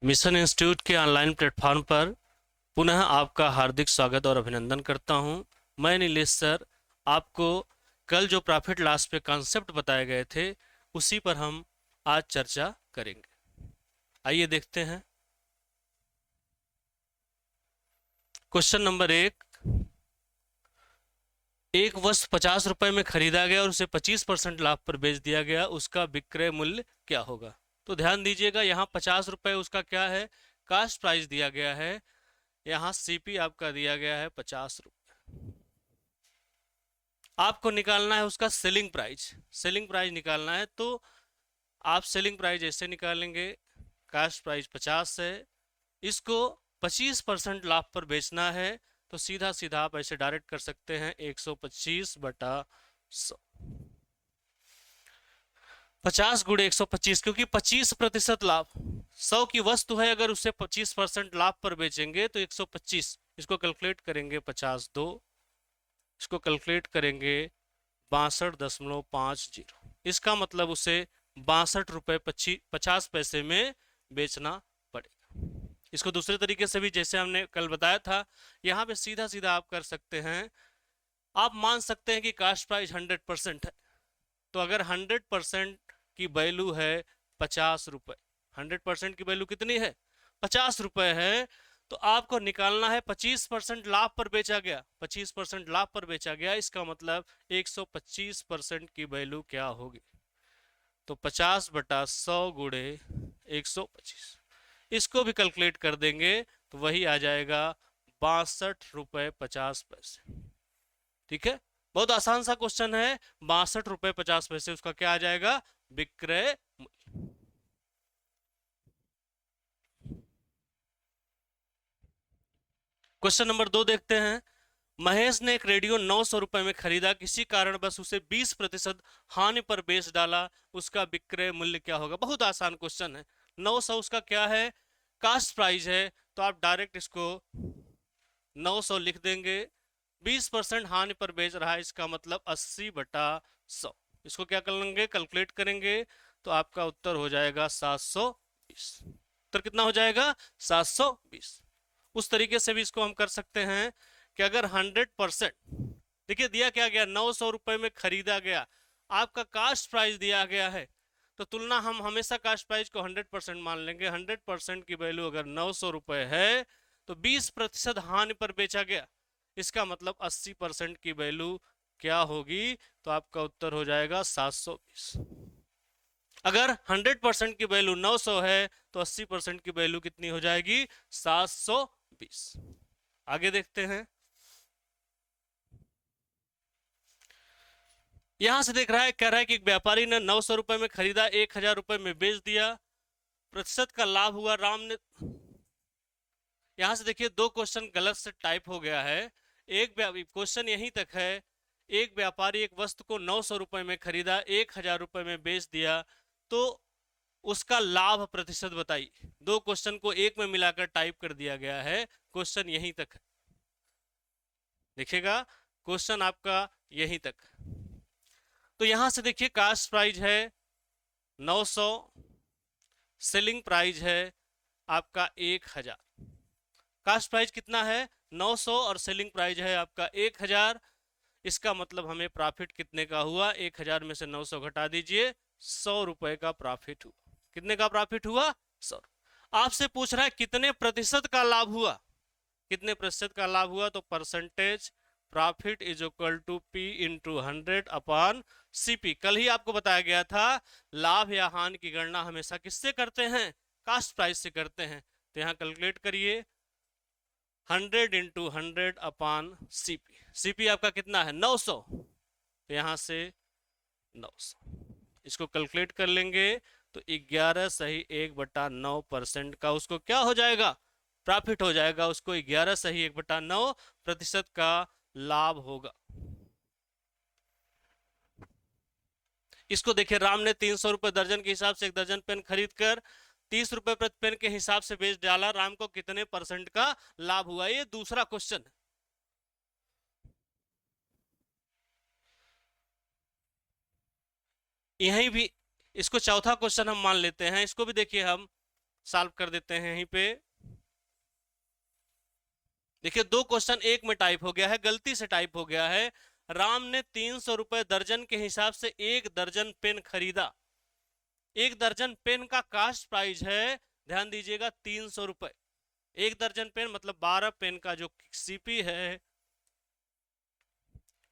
Mission institute के online platform पर पुनः आपका हार्दिक स्वागत और अभिनंदन करता हूं। मैं नीलेश सर आपको कल जो प्रॉफिट लॉस पे कॉन्सेप्ट बताए गए थे उसी पर हम आज चर्चा करेंगे। आइए देखते हैं। Question number 1। एक वस्तु 50 रुपए में खरीदा गया और उसे 25% लाभ पर बेच दिया गया, उसका विक्रय मूल्य क्या होगा? तो ध्यान दीजिएगा, यहाँ 50 रुपए उसका क्या है, कास्ट प्राइस दिया गया है। यहाँ सीपी आपका दिया गया है 50 रुपए। आपको निकालना है उसका सेलिंग प्राइस। सेलिंग प्राइस निकालना है तो आप सेलिंग प्राइस ऐसे निकालेंगे, कास्ट प्राइस 50 है, इसको 25% लाभ पर बेचना है, तो सीधा सीधा आप ऐसे डायरेक्ट कर सकते हैं 125/100। 50 गुणे 125, क्योंकि 25% लाभ, 100 की वस्तु है, अगर उसे 25% लाभ पर बेचेंगे तो 125। इसको कैलकुलेट करेंगे 52, इसको कैलकुलेट करेंगे 62.50। इसका मतलब उसे 62 रुपये 50 पैसे में बेचना पड़ेगा। इसको दूसरे तरीके से भी, जैसे हमने कल बताया था, यहाँ पे सीधा सीधा आप कर सकते हैं। आप मान सकते हैं कि कास्ट प्राइस 100% है, तो अगर 100% की वैल्यू है 50 रुपए, 100% की वैल्यू कितनी है, 50 रुपए है, तो आपको निकालना है 25% लाभ पर बेचा गया। 25% लाभ पर बेचा गया, इसका मतलब 125% की वैल्यू क्या होगी, तो 50/100 गुणे 125। इसको भी कैलकुलेट कर देंगे तो वही आ जाएगा 62 रुपये 50 पैसे। ठीक है, बहुत आसान सा क्वेश्चन है। 62 रुपये 50 पैसे उसका क्या आ जाएगा, विक्रय मूल्य। क्वेश्चन नंबर 2 देखते हैं। महेश ने एक रेडियो 900 रुपए में खरीदा, किसी कारण बस उसे 20% हानि पर बेच डाला, उसका विक्रय मूल्य क्या होगा? बहुत आसान क्वेश्चन है। 900 उसका क्या है, कास्ट प्राइस है, तो आप डायरेक्ट इसको 900 लिख देंगे। 20% हानि पर बेच रहा है, इसका मतलब 80/100। इसको क्या कर लेंगे, कैलकुलेट करेंगे, तो आपका उत्तर हो जाएगा 720। उत्तर कितना हो जाएगा, 720। उस तरीके से भी इसको हम कर सकते हैं कि अगर 100%, देखिए दिया क्या गया, 900 रुपए में खरीदा गया, आपका कास्ट प्राइस दिया गया है, तो तुलना हम हमेशा कास्ट प्राइस को 100% मान लेंगे। 100% की वैल्यू अगर 900 रुपए है, तो 20% हानि पर बेचा गया, इसका मतलब 80% की वैल्यू क्या होगी, तो आपका उत्तर हो जाएगा 720। अगर 100% की वैल्यू 900 है, तो 80% की वैल्यू कितनी हो जाएगी, 720। आगे देखते हैं। यहां से देख रहा है, कह रहा है कि एक व्यापारी ने 900 रुपए में खरीदा, 1000 रुपए में बेच दिया, प्रतिशत का लाभ हुआ। राम ने, यहां से देखिए दो क्वेश्चन गलत से टाइप हो गया है। एक क्वेश्चन यहीं तक है, एक व्यापारी एक वस्तु को 900 रुपए में खरीदा, 1000 रुपए में बेच दिया, तो उसका लाभ प्रतिशत बताइए। दो क्वेश्चन को एक में मिलाकर टाइप कर दिया गया है। क्वेश्चन यहीं तक है, देखिएगा, क्वेश्चन आपका यहीं तक। तो यहां से देखिए कास्ट प्राइस है 900, सेलिंग प्राइस है आपका 1000। कास्ट प्राइस कितना है, 900, और सेलिंग प्राइस है आपका 1000। इसका मतलब हमें प्रॉफिट कितने का हुआ, 1000 में से 900 घटा दीजिए, 100 रुपए का प्रॉफिट हुआ। कितने का प्रॉफिट हुआ, 100। आपसे पूछ रहा है कितने प्रतिशत का लाभ हुआ, कितने प्रतिशत का लाभ हुआ, तो percentage profit is equal to P into 100/CP। कल ही आपको बताया गया था, लाभ या हानि की गणना हमेशा किससे करते हैं, कास्ट प्राइस से करते हैं। तो यहां कैलकुलेट करिए, 100 × 100/CP। सीपी आपका कितना है, 900, तो यहां से 900, इसको कैलकुलेट कर लेंगे, तो 11 सही 1/9% का उसको क्या हो जाएगा, प्रॉफिट हो जाएगा। उसको 11 सही 1/9% का लाभ होगा। इसको देखिए, राम ने 300 रुपए दर्जन के हिसाब से एक दर्जन पेन खरीद कर 30 रुपए प्रति पेन के हिसाब से बेच डाला, राम को कितने परसेंट का लाभ हुआ? ये दूसरा क्वेश्चन है। यहीं भी इसको चौथा क्वेश्चन हम मान लेते हैं। इसको भी देखिए हम, सॉल्व कर देते हैं यहीं पे। देखिए दो क्वेश्चन एक में टाइप हो गया है, गलती से टाइप हो गया है। राम ने 300 रुपए दर्जन के हिसाब से एक दर्जन पेन खरीदा। एक दर्जन पेन का कास्ट प्राइस है, ध्यान दीजिएगा, 300 रुपए। एक दर्जन पेन मतलब 12 पेन का जो सीपी है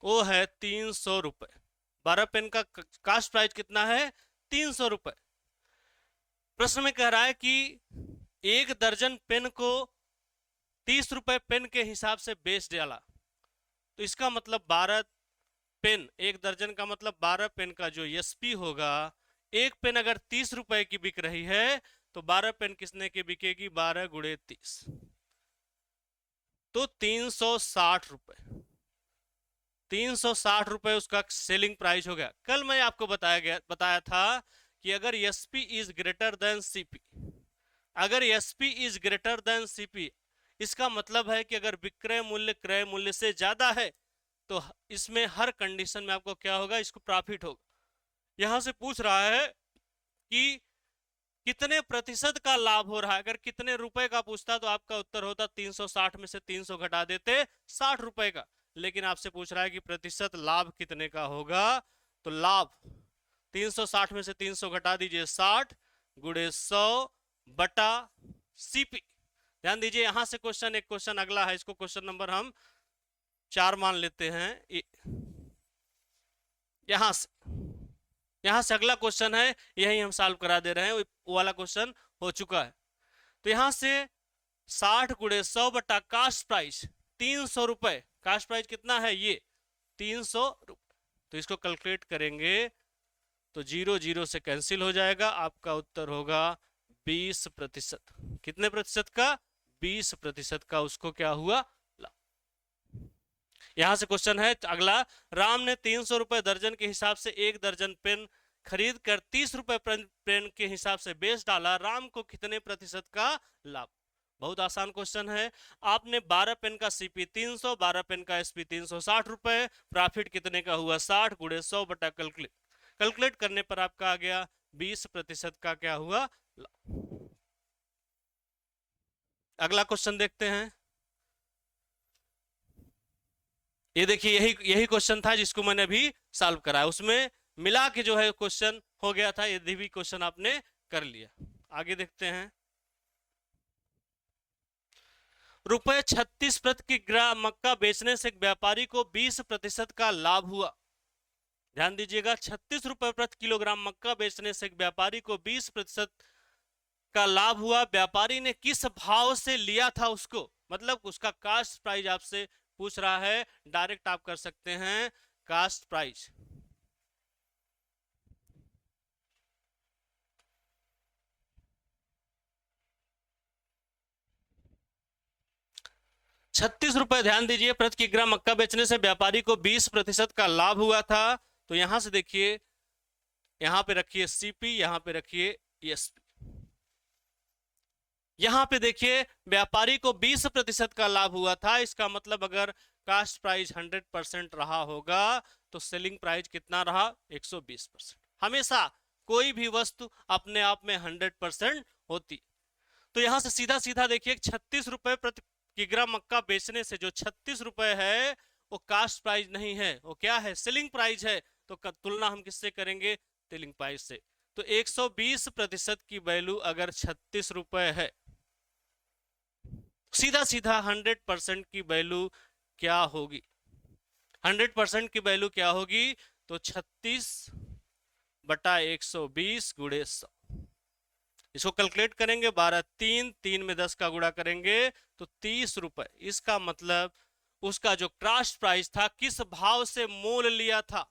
वो है 300 रुपए। 12 पेन का कास्ट प्राइस कितना है? 300 रुपए। प्रश्न में कह रहा है कि एक दर्जन पेन को 30 रुपए पेन के हिसाब से बेच डाला। तो इसका मतलब 12 पेन, एक दर्जन का मतलब 12 पेन का जो एसपी होगा, एक पेन अगर 30 रुपए की बिक रही है तो 12 पेन किसने की बिकेगी? 12 गुणे 30, तो 360 रुपए। 360 रुपए उसका सेलिंग प्राइस हो गया। कल मैं आपको बताया था कि अगर SP is greater than CP, अगर SP is greater than CP, इसका मतलब है कि अगर विक्रय मूल्य क्रय मूल्य से ज्यादा है तो इसमें हर कंडीशन में आपको क्या होगा? इसको प्रॉफिट होगा। यहां से पूछ रहा है कि कितने प्रतिशत का लाभ हो रहा है। अगर कितने रुपए का पूछता तो आपका उत्तर होता 360 में से 300 घटा देते 60 रुपए का। लेकिन आपसे पूछ रहा है कि प्रतिशत लाभ कितने का होगा। तो लाभ 360 में से 300 घटा दीजिए, 60 गुणे 100 बटा सीपी। ध्यान दीजिए यहां से क्वेश्चन, एक क्वेश्चन अगला है, इसको क्वेश्चन नंबर हम 4 मान लेते हैं। यहां से अगला क्वेश्चन है, यही हम सॉल्व करा दे रहे हैं, वो वाला क्वेश्चन हो चुका है। तो यहां से 60 गुणे 100 बटा कास्ट प्राइस 300 रुपए। कास्ट प्राइस कितना है? ये 300 रुपए। तो इसको कैलकुलेट करेंगे तो 0 0 से कैंसिल हो जाएगा। आपका उत्तर होगा 20%। कितने प्रतिशत का? 20% का उसको क्या हुआ? यहां से क्वेश्चन है अगला, राम ने 300 रुपए दर्जन के हिसाब से एक दर्जन पेन खरीद कर 30 रुपए पेन के हिसाब से बेच डाला। राम को कितने प्रतिशत का लाभ? बहुत आसान क्वेश्चन है। आपने 12 पेन का सीपी 300, 12 पेन का एसपी 360 रुपए, प्रॉफिट कितने का हुआ? 60 गुणे 100 बटा कैलकुलेट। कैलकुलेट करने पर आपका आ गया 20% का क्या हुआ? लाभ। अगला क्वेश्चन देखते हैं। ये देखिए यही क्वेश्चन था जिसको मैंने अभी सॉल्व कराया, उसमें मिला के जो है क्वेश्चन हो गया था। यदि भी क्वेश्चन आपने कर लिया। आगे देखते हैं। रुपए 36 प्रति ग्राम मक्का बेचने से व्यापारी को 20% का लाभ हुआ। ध्यान दीजिएगा, 36 रुपए प्रति किलोग्राम मक्का बेचने से व्यापारी को 20% का लाभ हुआ। व्यापारी ने किस भाव से लिया था उसको, मतलब उसका कास्ट प्राइस आपसे पूछ रहा है। डायरेक्ट आप कर सकते हैं कास्ट प्राइस। ₹36, ध्यान दीजिए, प्रति किलोग्राम मक्का बेचने से व्यापारी को 20% का लाभ हुआ था। तो यहां से देखिए, यहां पे रखिए सीपी, यहां पे रखिए एसपी। यहां पे देखिए व्यापारी को 20% का लाभ हुआ था। इसका मतलब अगर कास्ट प्राइस 100% रहा होगा तो सेलिंग प्राइस कितना रहा? 120%। हमेशा कोई भी वस्तु अपने आप में 100% होती। तो यहां से सीधा सीधा देखिए 36 रुपए प्रति किलोग्राम मक्का बेचने से जो 36 रुपए है वो कास्ट प्राइस नहीं है, वो क्या है? सेलिंग प्राइस है। तो तुलना हम किससे करेंगे? सेलिंग प्राइस से। तो 120% की वैल्यू अगर 36 रुपए है, सीधा सीधा 100% की वैल्यू क्या होगी? 100% की वैल्यू क्या होगी? तो 36 बटा 120 गुणे 100। इसको कैलकुलेट करेंगे, 12 3 में 10 का गुणा करेंगे तो 30 रुपए। इसका मतलब उसका जो कास्ट प्राइस था, किस भाव से मोल लिया था,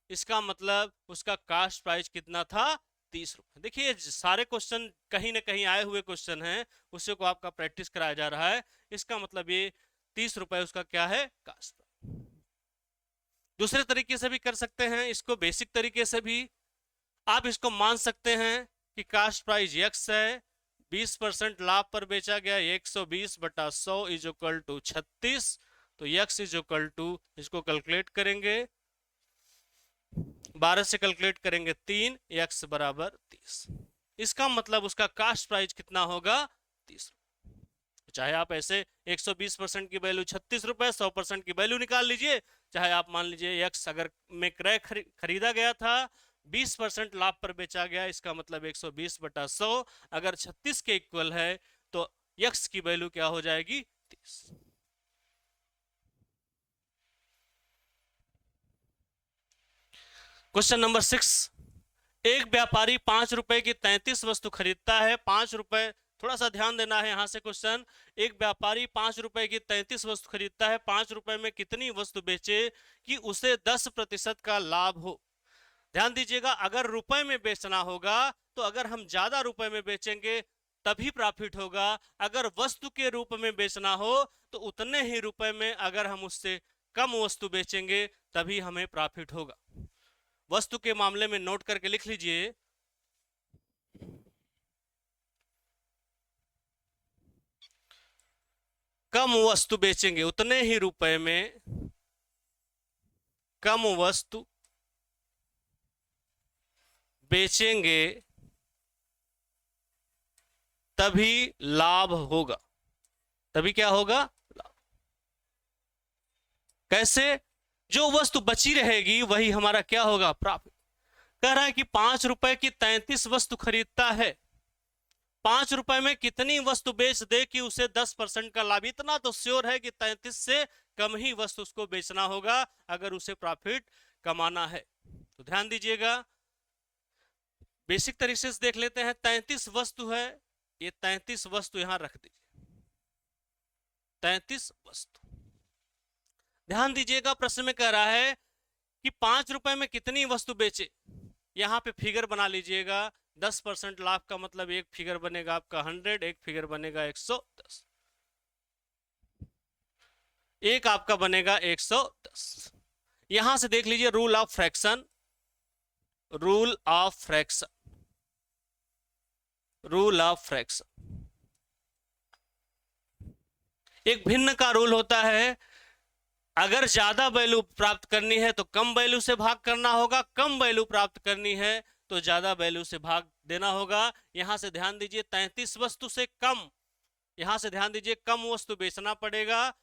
इसका मतलब उसका कास्ट प्राइस कितना था? 30 रुपए। देखिए सारे क्वेश्चन कहीं ना कहीं आए हुए क्वेश्चन हैं, उसी को आपका प्रैक्टिस कराया जा रहा है। इसका मतलब ये 30 रुपए उसका क्या है? Cost price. दूसरे तरीके से भी कर सकते हैं इसको, बेसिक तरीके से भी आप इसको मान सकते हैं कि कास्ट प्राइस x है, 20% लाभ पर बेचा गया, 120 बटा 100 इज इक्वल टू 36। तो x इज इक्वल टू, इसको कैलकुलेट करेंगे, 12 से कैलकुलेट करेंगे 3, x बराबर 30। इसका मतलब उसका कास्ट प्राइस कितना होगा, 30। चाहे आप ऐसे 120% की वैल्यू 36 रुपए, 100% की वैल्यू निकाल लीजिए, चाहे आप मान लीजिए एक्स अगर में क्रय खरीदा गया था, 20% लाभ पर बेचा गया, इसका मतलब 120/100 अगर 36 के इक्वल है तो एक्स की वैल्यू क्या हो जाएगी, 30। क्वेश्चन नंबर 6, एक व्यापारी 5 रुपए की 33 वस्तु खरीदता है। 5 रुपए, थोड़ा सा ध्यान देना है यहां से क्वेश्चन। एक व्यापारी 5 रुपए की 33 वस्तु खरीदता है, 5 रुपए में कितनी वस्तु बेचे कि उसे 10% का लाभ हो। ध्यान दीजिएगा, अगर रुपए में बेचना होगा तो अगर हम ज्यादा रुपए में बेचेंगे तभी प्रॉफिट होगा, अगर वस्तु के रूप में बेचना हो तो उतने ही रुपए में अगर हम उससे कम वस्तु बेचेंगे तभी हमें प्रॉफिट होगा। वस्तु के मामले में नोट करके लिख लीजिए, कम वस्तु बेचेंगे उतने ही रुपए में, कम वस्तु बेचेंगे तभी लाभ होगा। तभी क्या होगा, लाभ। कैसे, जो वस्तु बची रहेगी वही हमारा क्या होगा, प्रॉफिट। कह रहा है कि 5 रुपए की 33 वस्तु खरीदता है, 5 रुपए में कितनी वस्तु बेच दे कि उसे 10% का लाभ। इतना तो श्योर है कि 33 से कम ही वस्तु उसको बेचना होगा अगर उसे प्रॉफिट कमाना है। तो ध्यान दीजिएगा, बेसिक तरीके से देख लेते हैं। 33 वस्तु है, ये 33 वस्तु यहां रख दीजिए, 33 वस्तु। ध्यान दीजिएगा, प्रश्न में कह रहा है कि 5 रुपए में कितनी वस्तु बेचे। यहां पे फिगर बना लीजिएगा, 10% लाभ का मतलब एक फिगर बनेगा आपका 100, एक फिगर बनेगा 110, एक आपका बनेगा 110। यहां से देख लीजिए rule of fraction, rule of fraction, rule of fraction. एक भिन्न का रूल होता है, अगर ज्यादा वैल्यू प्राप्त करनी है तो कम वैल्यू से भाग करना होगा, कम वैल्यू प्राप्त करनी है तो ज्यादा वैल्यू से भाग देना होगा। यहां से ध्यान दीजिए, 33 वस्तु से कम, यहां से ध्यान दीजिए, कम वस्तु बेचना पड़ेगा,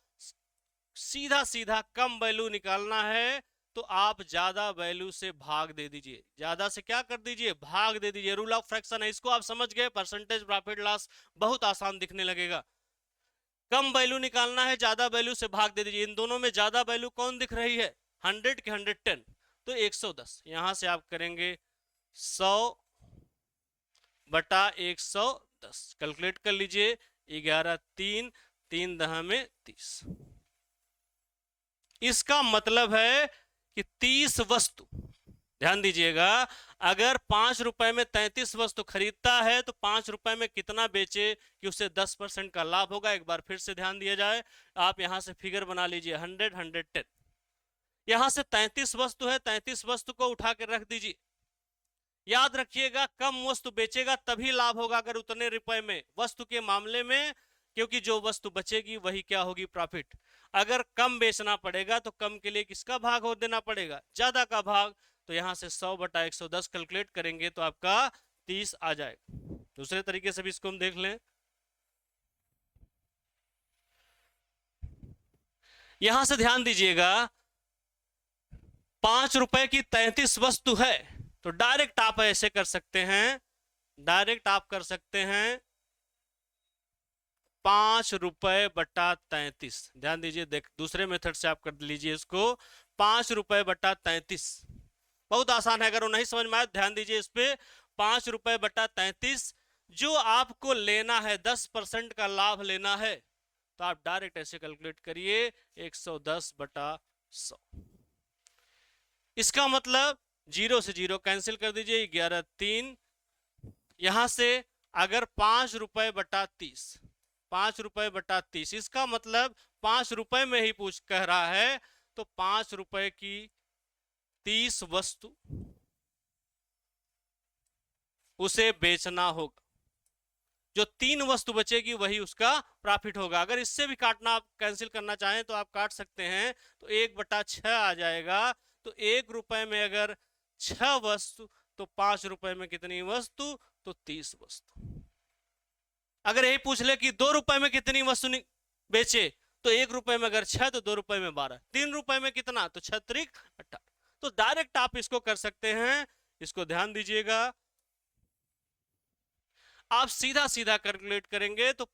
सीधा सीधा कम वैल्यू निकालना है तो आप ज्यादा वैल्यू से भाग दे दीजिए, ज्यादा से क्या कर दीजिए, भाग दे दीजिए। रूल ऑफ फ्रैक्शन है, इसको आप समझ गए, परसेंटेज प्रॉफिट लॉस बहुत आसान दिखने लगेगा। कम वैल्यू निकालना है, ज्यादा वैल्यू से भाग दे दीजिए। इन दोनों में ज्यादा वैल्यू कौन दिख रही है, 100 की 110, तो 110। यहां से आप करेंगे 100/110, कैलकुलेट कर लीजिए, 11 3 3 दहा में 30। इसका मतलब है कि 30 वस्तु, ध्यान दीजिएगा, अगर 5 रुपए में 33 वस्तु खरीदता है तो 5 रुपए में कितना बेचे कि उसे 10% का लाभ होगा। एक बार फिर से ध्यान दिया जाए, आप यहां से फिगर बना लीजिए 100 110, यहां से 33 वस्तु है, 33 वस्तु को उठा कर रख दीजिए। याद रखिएगा, कम वस्तु बेचेगा तभी लाभ होगा अगर उतने रुपए में, वस्तु के मामले में, क्योंकि जो वस्तु बचेगी वही क्या होगी, प्रॉफिट। अगर कम बेचना पड़ेगा तो कम के लिए किसका भाग हो देना पड़ेगा, ज्यादा का भाग। तो यहां से 100/110 कैलकुलेट करेंगे तो आपका 30 आ जाएगा। दूसरे तरीके से भी इसको हम देख लें, यहां से ध्यान दीजिएगा, 5 रुपए की 33 वस्तु है तो डायरेक्ट आप ऐसे कर सकते हैं, डायरेक्ट आप कर सकते हैं 5 रुपए/33। ध्यान दीजिए, देख दूसरे मेथड से आप कर लीजिए इसको, 5 रुपए/33 बहुत आसान है। अगर वो नहीं समझ में आए ध्यान दीजिए इस पे, 5 रुपए/33 जो आपको लेना है, 10% का लाभ लेना है तो आप डायरेक्ट ऐसे कैलकुलेट करिए, 110/100। इसका मतलब 0 से 0 कैंसिल कर दीजिए, 11 3। यहां से अगर 5 रुपए/30, 5 रुपए/30, इसका मतलब 5 रुपए में ही पूछ कह रहा है तो 5 रुपए की 30 वस्तु उसे बेचना होगा। जो 3 वस्तु बचेगी वही उसका प्रॉफिट होगा। अगर इससे भी काटना, आप कैंसिल करना चाहें तो आप काट सकते हैं, तो 1/6 आ जाएगा। तो 1 रुपए में अगर 6 वस्तु तो 5 रुपए में कितनी वस्तु, तो 30 वस्तु। अगर यही पूछ ले कि 2 रुपए में कितनी वस्तु बेचे, तो 1 रुपए में अगर 6 तो 2 रुपए में 12, 3 रुपए में कितना, तो 6 त्रिक 18। तो डायरेक्ट आप इसको कर सकते हैं, इसको ध्यान दीजिएगा। आप सीधा सीधा कैलकुलेट करेंगे तो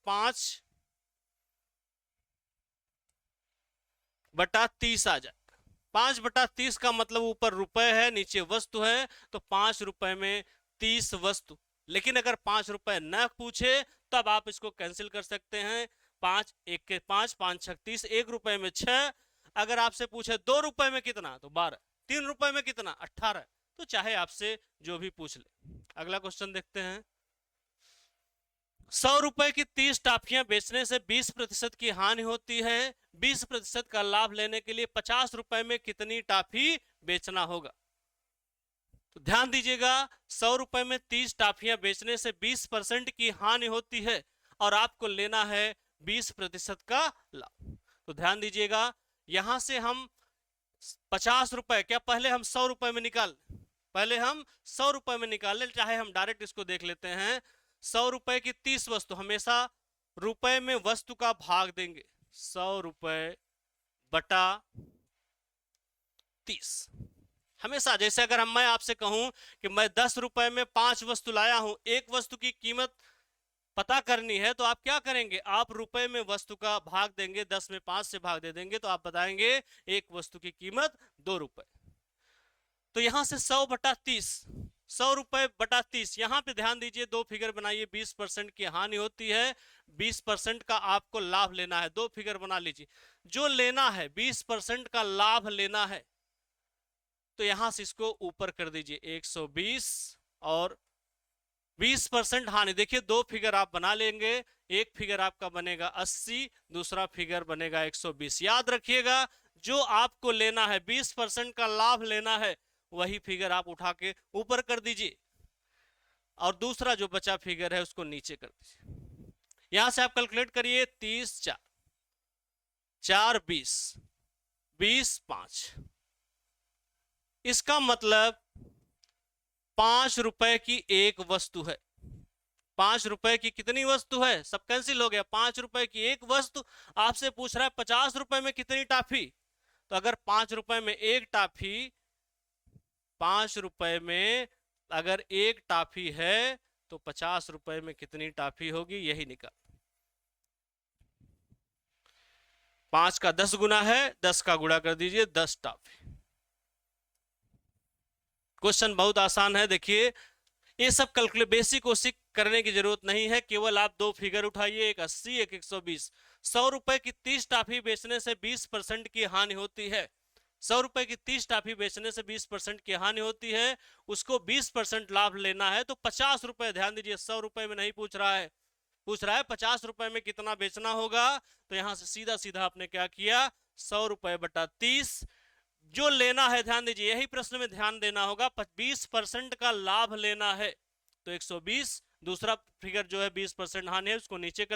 5/30 आ जाएगा। 5/30 का मतलब ऊपर रुपए है, नीचे वस्तु है, तो 5 रुपए में 30 वस्तु। लेकिन अगर 5 रुपए न पूछे तब आप इसको कैंसिल कर सकते हैं। 5 1 के 5, 5 6 30, 1 रुपए में 6। अगर आपसे पूछे 2 रुपए में कितना, तो 12, 3 रुपए में कितना, 18। तो चाहे आपसे जो भी पूछ ले। अगला क्वेश्चन देखते हैं। 100 रुपए की 30 टॉफियां बेचने से 20% की हानि होती है। 20% का लाभ लेने के लिए 50 रुपए में कितनी टॉफी बेचना होगा? तो ध्यान दीजिएगा, 100 रुपए में 30 टॉफियां बेचने से 20% की हानि होती है और आपको लेना है 20% का लाभ। तो ध्यान दीजिएगा, यहां से हम 50 रुपए, क्या पहले हम 100 रुपए में निकाल, पहले हम 100 रुपए में निकाल ले, चाहे हम डायरेक्ट इसको देख लेते हैं। 100 रुपए की 30 वस्तु, हमेशा रुपए में वस्तु का भाग देंगे। 100 रुपए बटा 30। हमेशा, जैसे अगर मैं आपसे कहूं कि मैं 10 रुपए में 5 वस्तु लाया हूं, एक वस्तु की कीमत पता करनी है, तो आप क्या करेंगे, आप रुपए में वस्तु का भाग देंगे, 10 में 5 से भाग दे देंगे, तो आप बताएंगे एक वस्तु की कीमत 2 रुपए। तो यहां से 100/30, 100 रुपए बटा 30, यहां पे ध्यान दीजिए, दो फिगर बनाइए। 20% की हानि होती है, 20% का आपको लाभ लेना है। दो फिगर बना लीजिए, जो लेना है 20% का लाभ लेना है, तो यहां से इसको ऊपर कर दीजिए 120 और 20% हानि। देखिए दो फिगर आप बना लेंगे, एक फिगर आपका बनेगा 80, दूसरा फिगर बनेगा 120। याद रखिएगा, जो आपको लेना है 20% का लाभ लेना है, वही फिगर आप उठा के ऊपर कर दीजिए और दूसरा जो बचा फिगर है उसको नीचे कर दीजिए। यहां से आप कैलकुलेट करिए, 30 4 4 20 20 5। इसका मतलब 5 रुपए की एक वस्तु है। 5 रुपए की कितनी वस्तु है, सब कैंसिल हो गया। 5 रुपए की एक वस्तु, आपसे पूछ रहा है 50 रुपए में कितनी टॉफी। तो अगर 5 रुपए में एक टॉफी, 5 रुपए में अगर एक टॉफी है तो 50 रुपए में कितनी टॉफी होगी, यही निकाल। 5 का 10 गुना है, 10 का गुणा कर दीजिए, 10 टॉफी। क्वेश्चन बहुत आसान है। देखिए ये सब कैलकुलेट बेसिक ओसिक करने की जरूरत नहीं है, केवल आप दो फिगर उठाइए, एक 80 एक 120। 100 रुपए की 30 टॉफी बेचने से 20% की हानि होती है। 100 रुपए की 30 टॉफी बेचने से 20% की हानि होती है, उसको 20% लाभ लेना है, तो 50 रुपए, ध्यान दीजिए 100 रुपए में नहीं पूछ रहा है, पूछ रहा है 50 रुपए में कितना बेचना होगा। तो यहां से सीधा सीधा आपने क्या किया, 100 रुपए बटा 30 जो लेना है। ध्यान दीजिए, यही प्रश्न में ध्यान देना होगा, 20% का लाभ लेना है तो 120, दूसरा फिगर जो है 20% हानि है उसको नीचे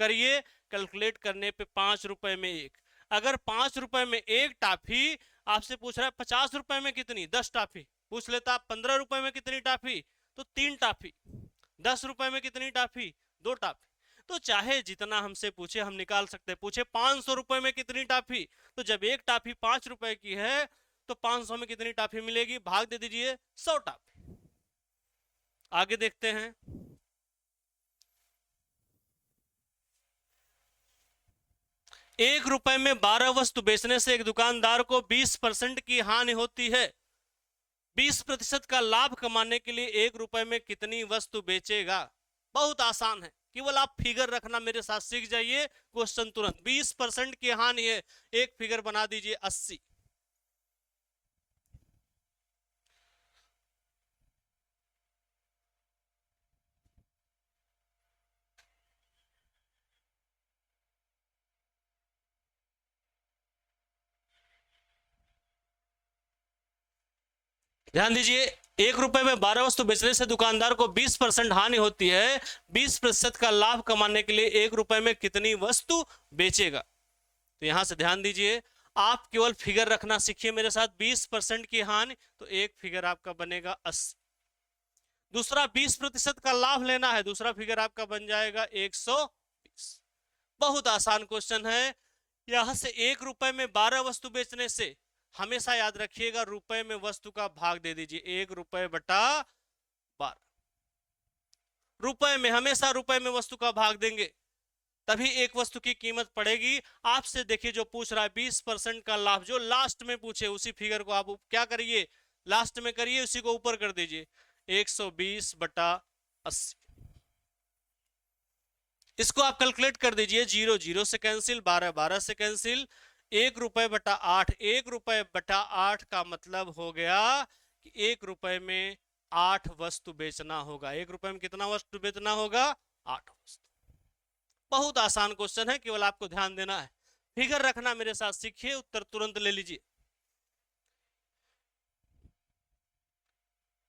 करिए। कैलकुलेट करने पे 5 रुपए में एक, अगर 5 रुपए में एक टॉफी आपसे पूछ रहा है 50 रुपए में कितनी, 10 टॉफी पूछ लेता। 15 रुपए में कितनी टॉफी, तो 3 टॉफी। 10 रुपए में कितनी टॉफी, 2 टॉफी। तो चाहे जितना हमसे पूछे हम निकाल सकते हैं। पूछे 500 रुपए में कितनी टॉफी, तो जब एक टॉफी 5 रुपए की है तो 500 में कितनी टॉफी मिलेगी, भाग दे दीजिए 100 टॉफी। आगे देखते हैं। एक रुपए में 12 वस्तु बेचने से एक दुकानदार को 20% की हानि होती है। 20% का लाभ कमाने के लिए 1 रुपए में कितनी वस्तु बेचेगा? बहुत आसान है, केवल आप फिगर रखना मेरे साथ सीख जाइए, क्वेश्चन तुरंत। 20% की हानि है, एक फिगर बना दीजिए 80। ध्यान दीजिए, 1 रुपए में 12 वस्तु बेचने से दुकानदार को 20% हानि होती है। 20% का लाभ कमाने के लिए 1 रुपए में कितनी वस्तु बेचेगा? तो यहां से ध्यान दीजिए, आप केवल फिगर रखना सीखिए मेरे साथ। 20% की हानि, तो एक फिगर आपका बनेगा 80। दूसरा 20% का लाभ लेना है, दूसरा फिगर आपका बन जाएगा 120। बहुत आसान क्वेश्चन है। यहां से 1 रुपए में 12 वस्तु बेचने से, हमेशा याद रखिएगा रुपए में वस्तु का भाग दे दीजिए, 1 रुपए बटा 12। रुपए में, हमेशा रुपए में वस्तु का भाग देंगे तभी एक वस्तु की कीमत पड़ेगी। आपसे देखिए जो पूछ रहा है 20% का लाभ, जो लास्ट में पूछे उसी फिगर को आप क्या करिए, लास्ट में करिए, उसी को ऊपर कर दीजिए, 120/80। इसको आप कैलकुलेट कर दीजिए, 0 0 से कैंसिल, 12 12 से कैंसिल, 1 रुपए बटा 8। 1 रुपए बटा 8 का मतलब हो गया कि 1 रुपए में 8 वस्तु बेचना होगा। 1 रुपए में कितना वस्तु बेचना होगा? 8 वस्तु। बहुत आसान क्वेश्चन है, केवल आपको ध्यान देना है, फिगर रखना मेरे साथ सीखिए, उत्तर तुरंत ले लीजिए।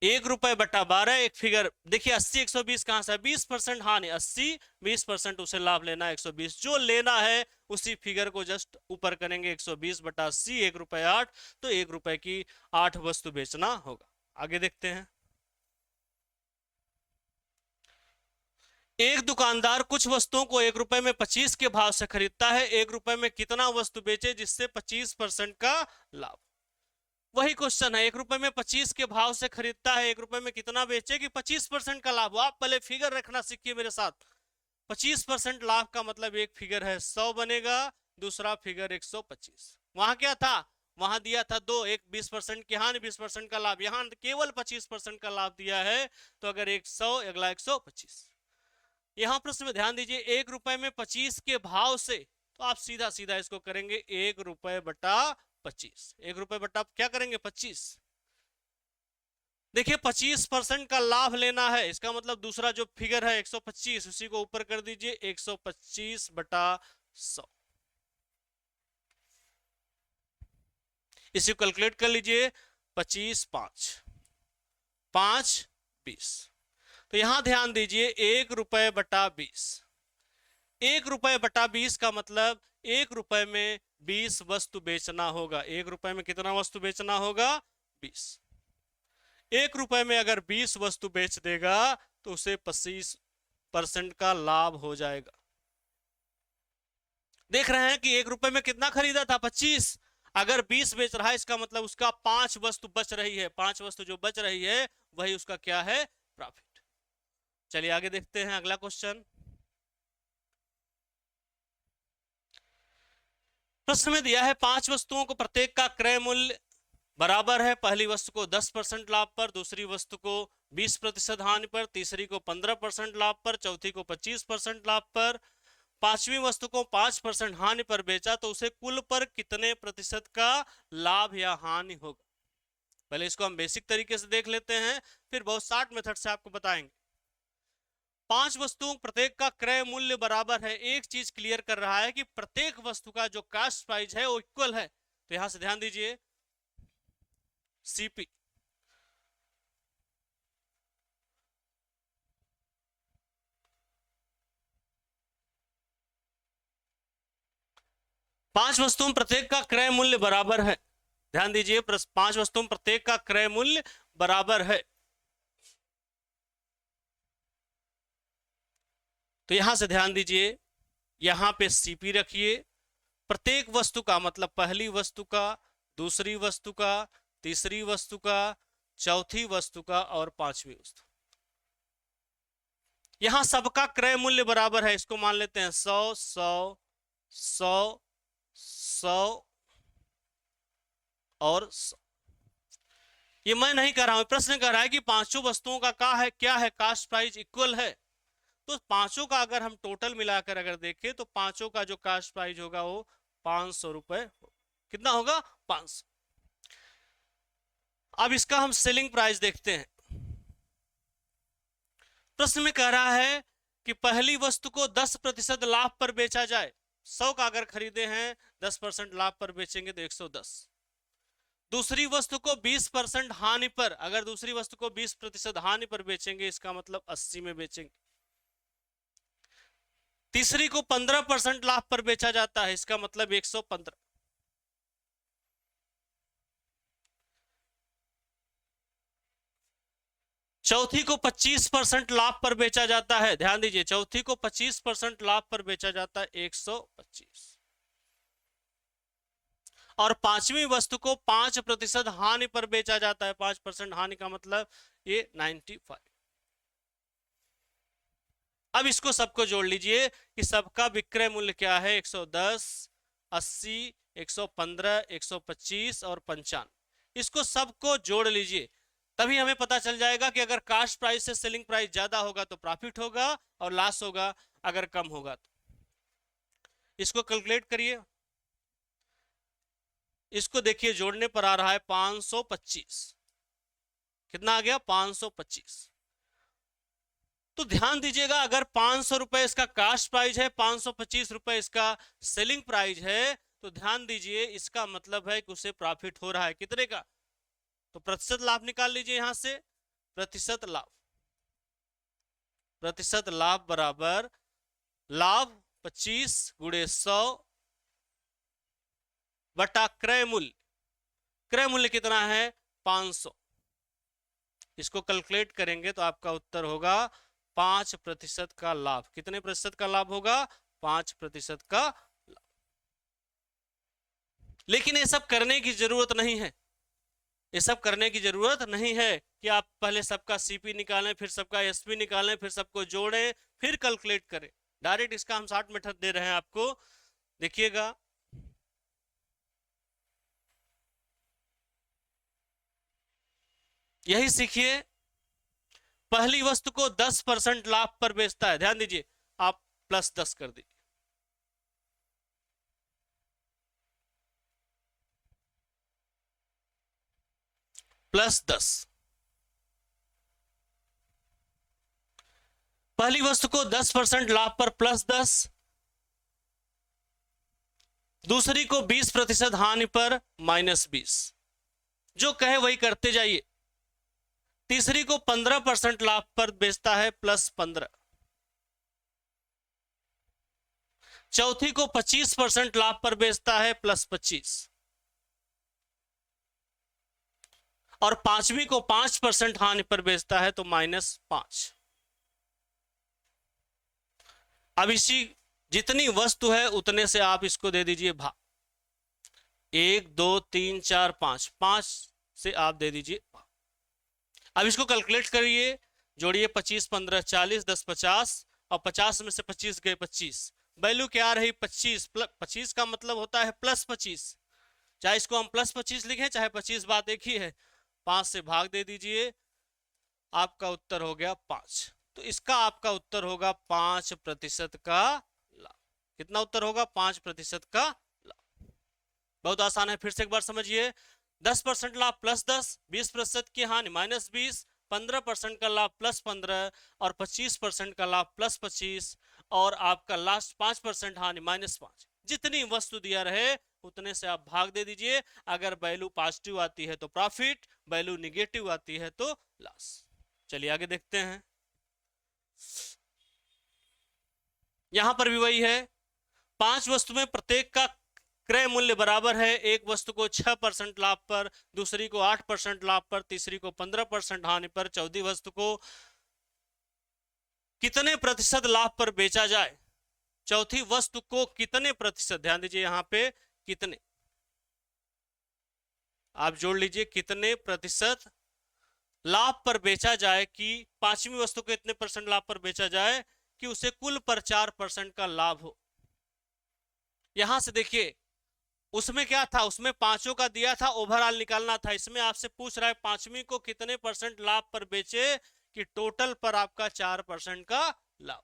1 रुपए बटा 12, एक फिगर देखिए, 80 120 कहां से? 20%, हाँ नहीं 80, 20% उसे लाभ लेना है 120, जो लेना है उसी फिगर को जस्ट ऊपर करेंगे, 120/80, 1 रुपए 8, तो 1 रुपए की 8 वस्तु बेचना होगा। आगे देखते हैं। एक दुकानदार कुछ वस्तुओं को 1 रुपए में 25 के भाव से खरीदता है, 1 रुपए में कितना वस्तु बेचे जिससे 25% का लाभ? वही क्वेश्चन है, 1 रुपए में 25 के भाव से खरीदता है, 1 रुपए में कितना बेचे कि 25% का लाभ हो। आप पहले फिगर रखना सीखिए मेरे साथ। 25% लाभ का मतलब एक फिगर है 100 बनेगा, दूसरा फिगर 125। वहां क्या था? वहां दिया था 2, एक 20% की हानि, 20% का लाभ, यहां केवल 25% का लाभ दिया है, तो अगर एक 100, अगला 125। यहां प्रश्न में ध्यान दीजिए, 1 रुपए में 25 के भाव से, तो आप सीधा सीधा इसको करेंगे 1 रुपए बटा 25। 1 रुपए बटा क्या करेंगे? 25। देखिए 25% का लाभ लेना है, इसका मतलब दूसरा जो फिगर है 125, उसी को ऊपर कर दीजिए, 125/100। इसी को कैलकुलेट कर लीजिए, 25 5 5 20। तो यहां ध्यान दीजिए, 1 रुपए बटा 20, 1 रुपए बटा 20 का मतलब 1 रुपए में 20 वस्तु बेचना होगा। 1 रुपए में कितना वस्तु बेचना होगा? 20। 1 रुपए में अगर 20 वस्तु बेच देगा तो उसे 25% का लाभ हो जाएगा। देख रहे हैं कि 1 रुपए में कितना खरीदा था? 25। अगर 20 बेच रहा है, इसका मतलब उसका 5 वस्तु बच रही है, 5 वस्तु जो बच रही है वही उसका क्या है? प्रॉफिट। चलिए आगे देखते हैं अगला क्वेश्चन। प्रश्न में दिया है 5 वस्तुओं को प्रत्येक का क्रय मूल्य बराबर है। पहली वस्तु को 10% लाभ पर, दूसरी वस्तु को 20% हानि पर, तीसरी को 15% लाभ पर, चौथी को 25% लाभ पर, पांचवी वस्तु को 5% हानि पर बेचा, तो उसे कुल पर कितने प्रतिशत का लाभ या हानि होगा? पहले इसको हम बेसिक तरीके से देख लेते हैं, फिर बहुत शॉर्ट मेथड से आपको बताएंगे। 5 वस्तुओं प्रत्येक का क्रय मूल्य बराबर है। एक चीज क्लियर कर रहा है कि प्रत्येक वस्तु का जो कास्ट प्राइस है वो इक्वल है। तो यहां से ध्यान दीजिए, सीपी, पांच वस्तुओं प्रत्येक का क्रय मूल्य बराबर है। ध्यान दीजिए, 5 वस्तुओं प्रत्येक का क्रय मूल्य बराबर है। तो यहां से ध्यान दीजिए, यहां पे सीपी रखिए, प्रत्येक वस्तु का मतलब पहली वस्तु का, दूसरी वस्तु का, तीसरी वस्तु का, चौथी वस्तु का और पांचवी वस्तु। यहां सबका क्रय मूल्य बराबर है, इसको मान लेते हैं 100 100 100 100 और 100। ये मैं नहीं कह रहा हूं, प्रश्न कह रहा है कि पांचों वस्तुओं का क्या है कास्ट प्राइस इक्वल है। तो पांचों का अगर हम टोटल मिलाकर अगर देखें तो पांचों का जो कास्ट प्राइस होगा वो 500 रुपए। कितना होगा? 500। अब इसका हम सेलिंग प्राइस देखते हैं। प्रश्न में कह रहा है कि पहली वस्तु को 10% लाभ पर बेचा जाए। 100 का अगर खरीदे हैं, 10% लाभ पर बेचेंगे तो 110। दूसरी वस्तु को 20% हानि पर, अगर दूसरी वस्तु को 20% हानि पर बेचेंगे, इसका मतलब 80 में बेचेंगे। तीसरी को 15% लाभ पर बेचा जाता है, इसका मतलब 115। चौथी को 25% लाभ पर बेचा जाता है, ध्यान दीजिए, चौथी को 25% लाभ पर बेचा जाता है 125, और पांचवी वस्तु को 5% हानि पर बेचा जाता है। 5% हानि का मतलब ये 95। अब इसको सबको जोड़ लीजिए कि सबका विक्रय मूल्य क्या है, 110, 80, 115, 125 और 95। इसको सबको जोड़ लीजिए, तभी हमें पता चल जाएगा कि अगर कास्ट प्राइस से सेलिंग प्राइस ज्यादा होगा तो प्रॉफिट होगा और लॉस होगा अगर कम होगा तो। इसको कैलकुलेट करिए, इसको देखिए जोड़ने पर आ रहा है 525। कितना आ गया, 525। तो ध्यान दीजिएगा, अगर 500 रुपए इसका कास्ट प्राइस है, 525 रुपए इसका सेलिंग प्राइस है, तो ध्यान दीजिए इसका मतलब है कि उसे प्रॉफिट हो रहा है कितने का। तो प्रतिशत लाभ निकाल लीजिए यहां से, प्रतिशत लाभ, प्रतिशत लाभ बराबर लाभ 25 गुणे 100 बटा क्रय मूल्य। क्रय मूल्य कितना है, 500। इसको कैलकुलेट करेंगे तो आपका उत्तर होगा 5% का लाभ। कितने प्रतिशत का लाभ होगा, 5% का लाभ। लेकिन ये सब करने की जरूरत नहीं है, ये सब करने की जरूरत नहीं है कि आप पहले सबका सीपी निकालें, फिर सबका एसपी निकालें, फिर सबको जोड़ें, फिर कैलकुलेट करें। डायरेक्ट इसका हम शॉर्ट मेथड दे रहे हैं आपको, देखिएगा। यही सीखिए, पहली वस्तु को 10% लाभ पर बेचता है, ध्यान दीजिए, आप +10 कर दीजिए, +10। पहली वस्तु को 10% लाभ पर +10, दूसरी को 20% हानि पर -20, जो कहे वही करते जाइए। तीसरी को 15% लाभ पर बेचता है +15, चौथी को 25% लाभ पर बेचता है +25, और पांचवी को 5% हानि पर बेचता है तो -5। अब इसी जितनी वस्तु है उतने से आप इसको दे दीजिए भाग, 1 2 3 4 5, 5 से आप दे दीजिए भाग। अब इसको कैलकुलेट करिए, जोड़िए, 25 15 40, 10 50, और 50 में से 25 गए 25, वैल्यू क्या रही 25। 25 का मतलब होता है +25, चाहे इसको हम +25 लिखें चाहे 25, बात एक ही है। 5 से भाग दे दीजिए, आपका उत्तर हो गया 5। तो इसका आपका उत्तर होगा 5% का लाभ। कितना उत्तर होगा, 5% का लाभ। बहुत आसान है, फिर से एक बार समझिए। 10% लाभ +10, 20% की हानि -20, 15% का लाभ +15, और 25% का लाभ +25, और आपका लास्ट 5% हानि -5। जितनी वस्तु दिया रहे उतने से आप भाग दे दीजिए। अगर वैल्यू पॉजिटिव आती है तो प्रॉफिट, वैल्यू निगेटिव आती है तो लॉस। चलिए आगे देखते हैं। यहां पर भी वही है, 5 वस्तु में प्रत्येक का क्रय मूल्य बराबर है। एक वस्तु को 6% लाभ पर, दूसरी को 8% लाभ पर, तीसरी को 15% हानि पर, चौथी वस्तु को कितने प्रतिशत लाभ पर बेचा जाए। चौथी वस्तु को कितने प्रतिशत, ध्यान दीजिए यहां पे कितने, आप जोड़ लीजिए, कितने प्रतिशत लाभ पर बेचा जाए, कि पांचवी वस्तु को इतने % लाभ पर बेचा जाए कि उसे कुल पर 4% का लाभ हो। यहां से देखिए, उसमें क्या था, उसमें पांचों का दिया था, ओवरऑल निकालना था। इसमें आपसे पूछ रहा है पांचवी को कितने % लाभ पर बेचे कि टोटल पर आपका 4% का लाभ।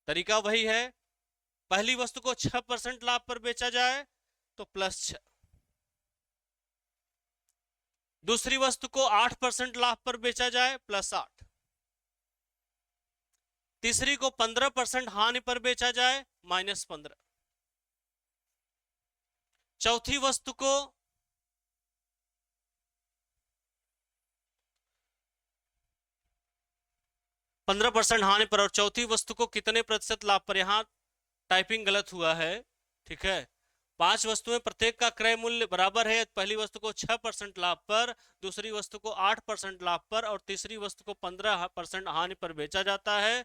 तरीका वही है, पहली वस्तु को 6% लाभ पर बेचा जाए तो +6, दूसरी वस्तु को 8% लाभ पर बेचा जाए +8, तीसरी को 15% हानि पर बेचा जाए -15, चौथी वस्तु को 15% हानि पर, और चौथी वस्तु को कितने प्रतिशत लाभ पर, यहां टाइपिंग गलत हुआ है, ठीक है, 5 वस्तुएं, प्रत्येक का क्रय मूल्य बराबर है। पहली वस्तु को 6% लाभ पर, दूसरी वस्तु को 8% लाभ पर और तीसरी वस्तु को 15% हानि पर बेचा जाता है।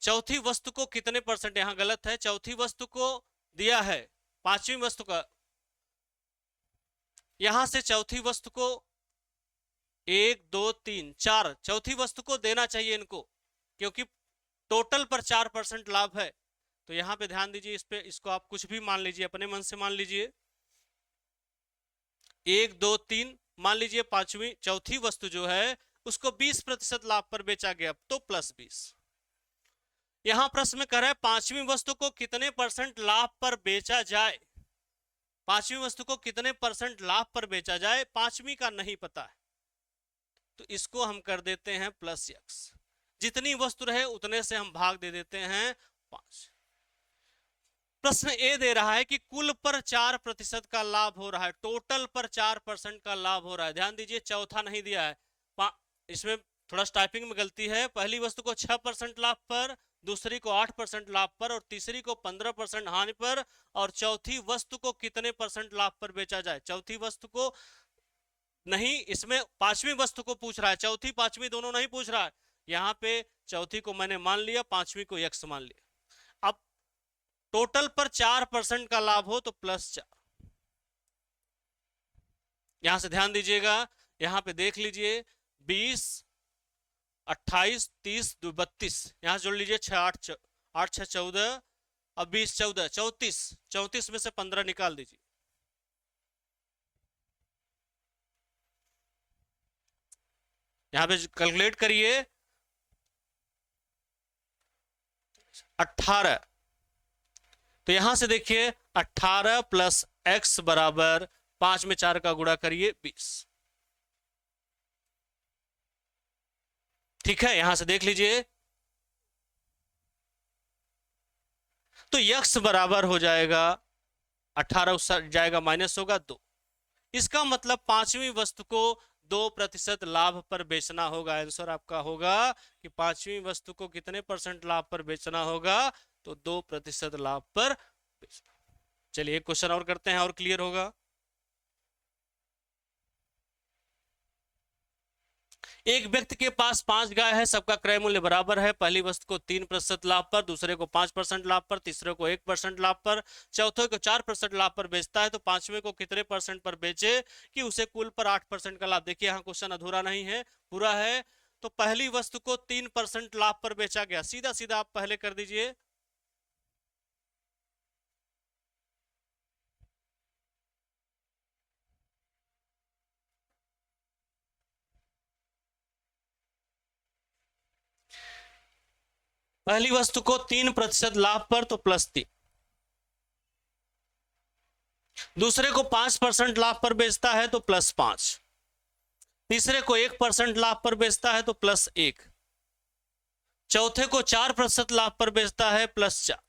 चौथी वस्तु को कितने परसेंट, यहां गलत है, चौथी वस्तु को दिया है, पांचवी वस्तु का, यहां से चौथी वस्तु को 1 2 3 4 चौथी वस्तु को देना चाहिए इनको, क्योंकि टोटल पर 4% लाभ है। तो यहां पे ध्यान दीजिए, इस पे, इसको आप कुछ भी मान लीजिए, अपने मन से मान लीजिए, 1 2 3 मान लीजिए। पांचवी चौथी वस्तु जो है उसको 20% लाभ पर बेचा गया तो +20। यहां प्रश्न में कह रहा है पांचवी वस्तु को कितने परसेंट लाभ पर बेचा जाए, पांचवी वस्तु को कितने परसेंट लाभ पर बेचा जाए, पांचवी का नहीं पता है, तो इसको हम कर देते हैं +x। जितनी वस्तु रहे उतने से हम भाग दे देते हैं 5। प्रश्न ए दे रहा है कि कुल पर 4% का लाभ हो रहा है, टोटल पर 4% का लाभ हो रहा है। ध्यान दीजिए, चौथा नहीं दिया है, इसमें थोड़ा टाइपिंग में गलती है। पहली वस्तु को 6% लाभ पर, दूसरी को 8% लाभ पर और तीसरी को 15% हानि पर, और चौथी वस्तु को कितने परसेंट लाभ पर बेचा जाए। चौथी वस्तु को नहीं, इसमें पांचवी वस्तु को पूछ रहा है, चौथी पांचवी दोनों नहीं पूछ रहा है। यहां पे चौथी को मैंने मान लिया, पांचवी को x मान लिया। अब टोटल पर 4% का लाभ हो तो +4। यहां से ध्यान दीजिएगा, यहां पे देख लीजिए, 20 28 30 32, यहां जोड़ लीजिए 6 8 8 6 14, अब 20 14 34, 34 में से 15 निकाल दीजिए। यहां पे कैलकुलेट करिए, 18। तो यहां से देखिए 18 + x बराबर 5 में 4 का गुणा करिए 20। ठीक है, यहां से देख लीजिए, तो x बराबर हो जाएगा 18, उससे जाएगा माइनस होगा 2। इसका मतलब पांचवी वस्तु को 2% लाभ पर बेचना होगा। आंसर आपका होगा कि पांचवी वस्तु को कितने % लाभ पर बेचना होगा, तो 2% लाभ पर बेचना। चलिए एक क्वेश्चन और करते हैं और क्लियर होगा। एक व्यक्ति के पास 5 गाय है, सबका क्रय मूल्य बराबर है। पहली वस्तु को 3% लाभ पर, दूसरे को 5% लाभ पर, तीसरे को 1% लाभ पर, चौथे को 4% लाभ पर बेचता है, तो पांचवे को कितने % पर बेचे कि उसे कुल पर 8% का लाभ। देखिए यहाँ क्वेश्चन अधूरा नहीं है, पूरा है। तो पहली वस्तु को 3% लाभ पर बेचा गया, सीधा सीधा आप पहले कर दीजिए। पहली वस्तु को 3% लाभ पर तो +3, दूसरे को 5% लाभ पर बेचता है तो +5, तीसरे को 1% लाभ पर बेचता है तो +1, चौथे को 4% लाभ पर बेचता है +4।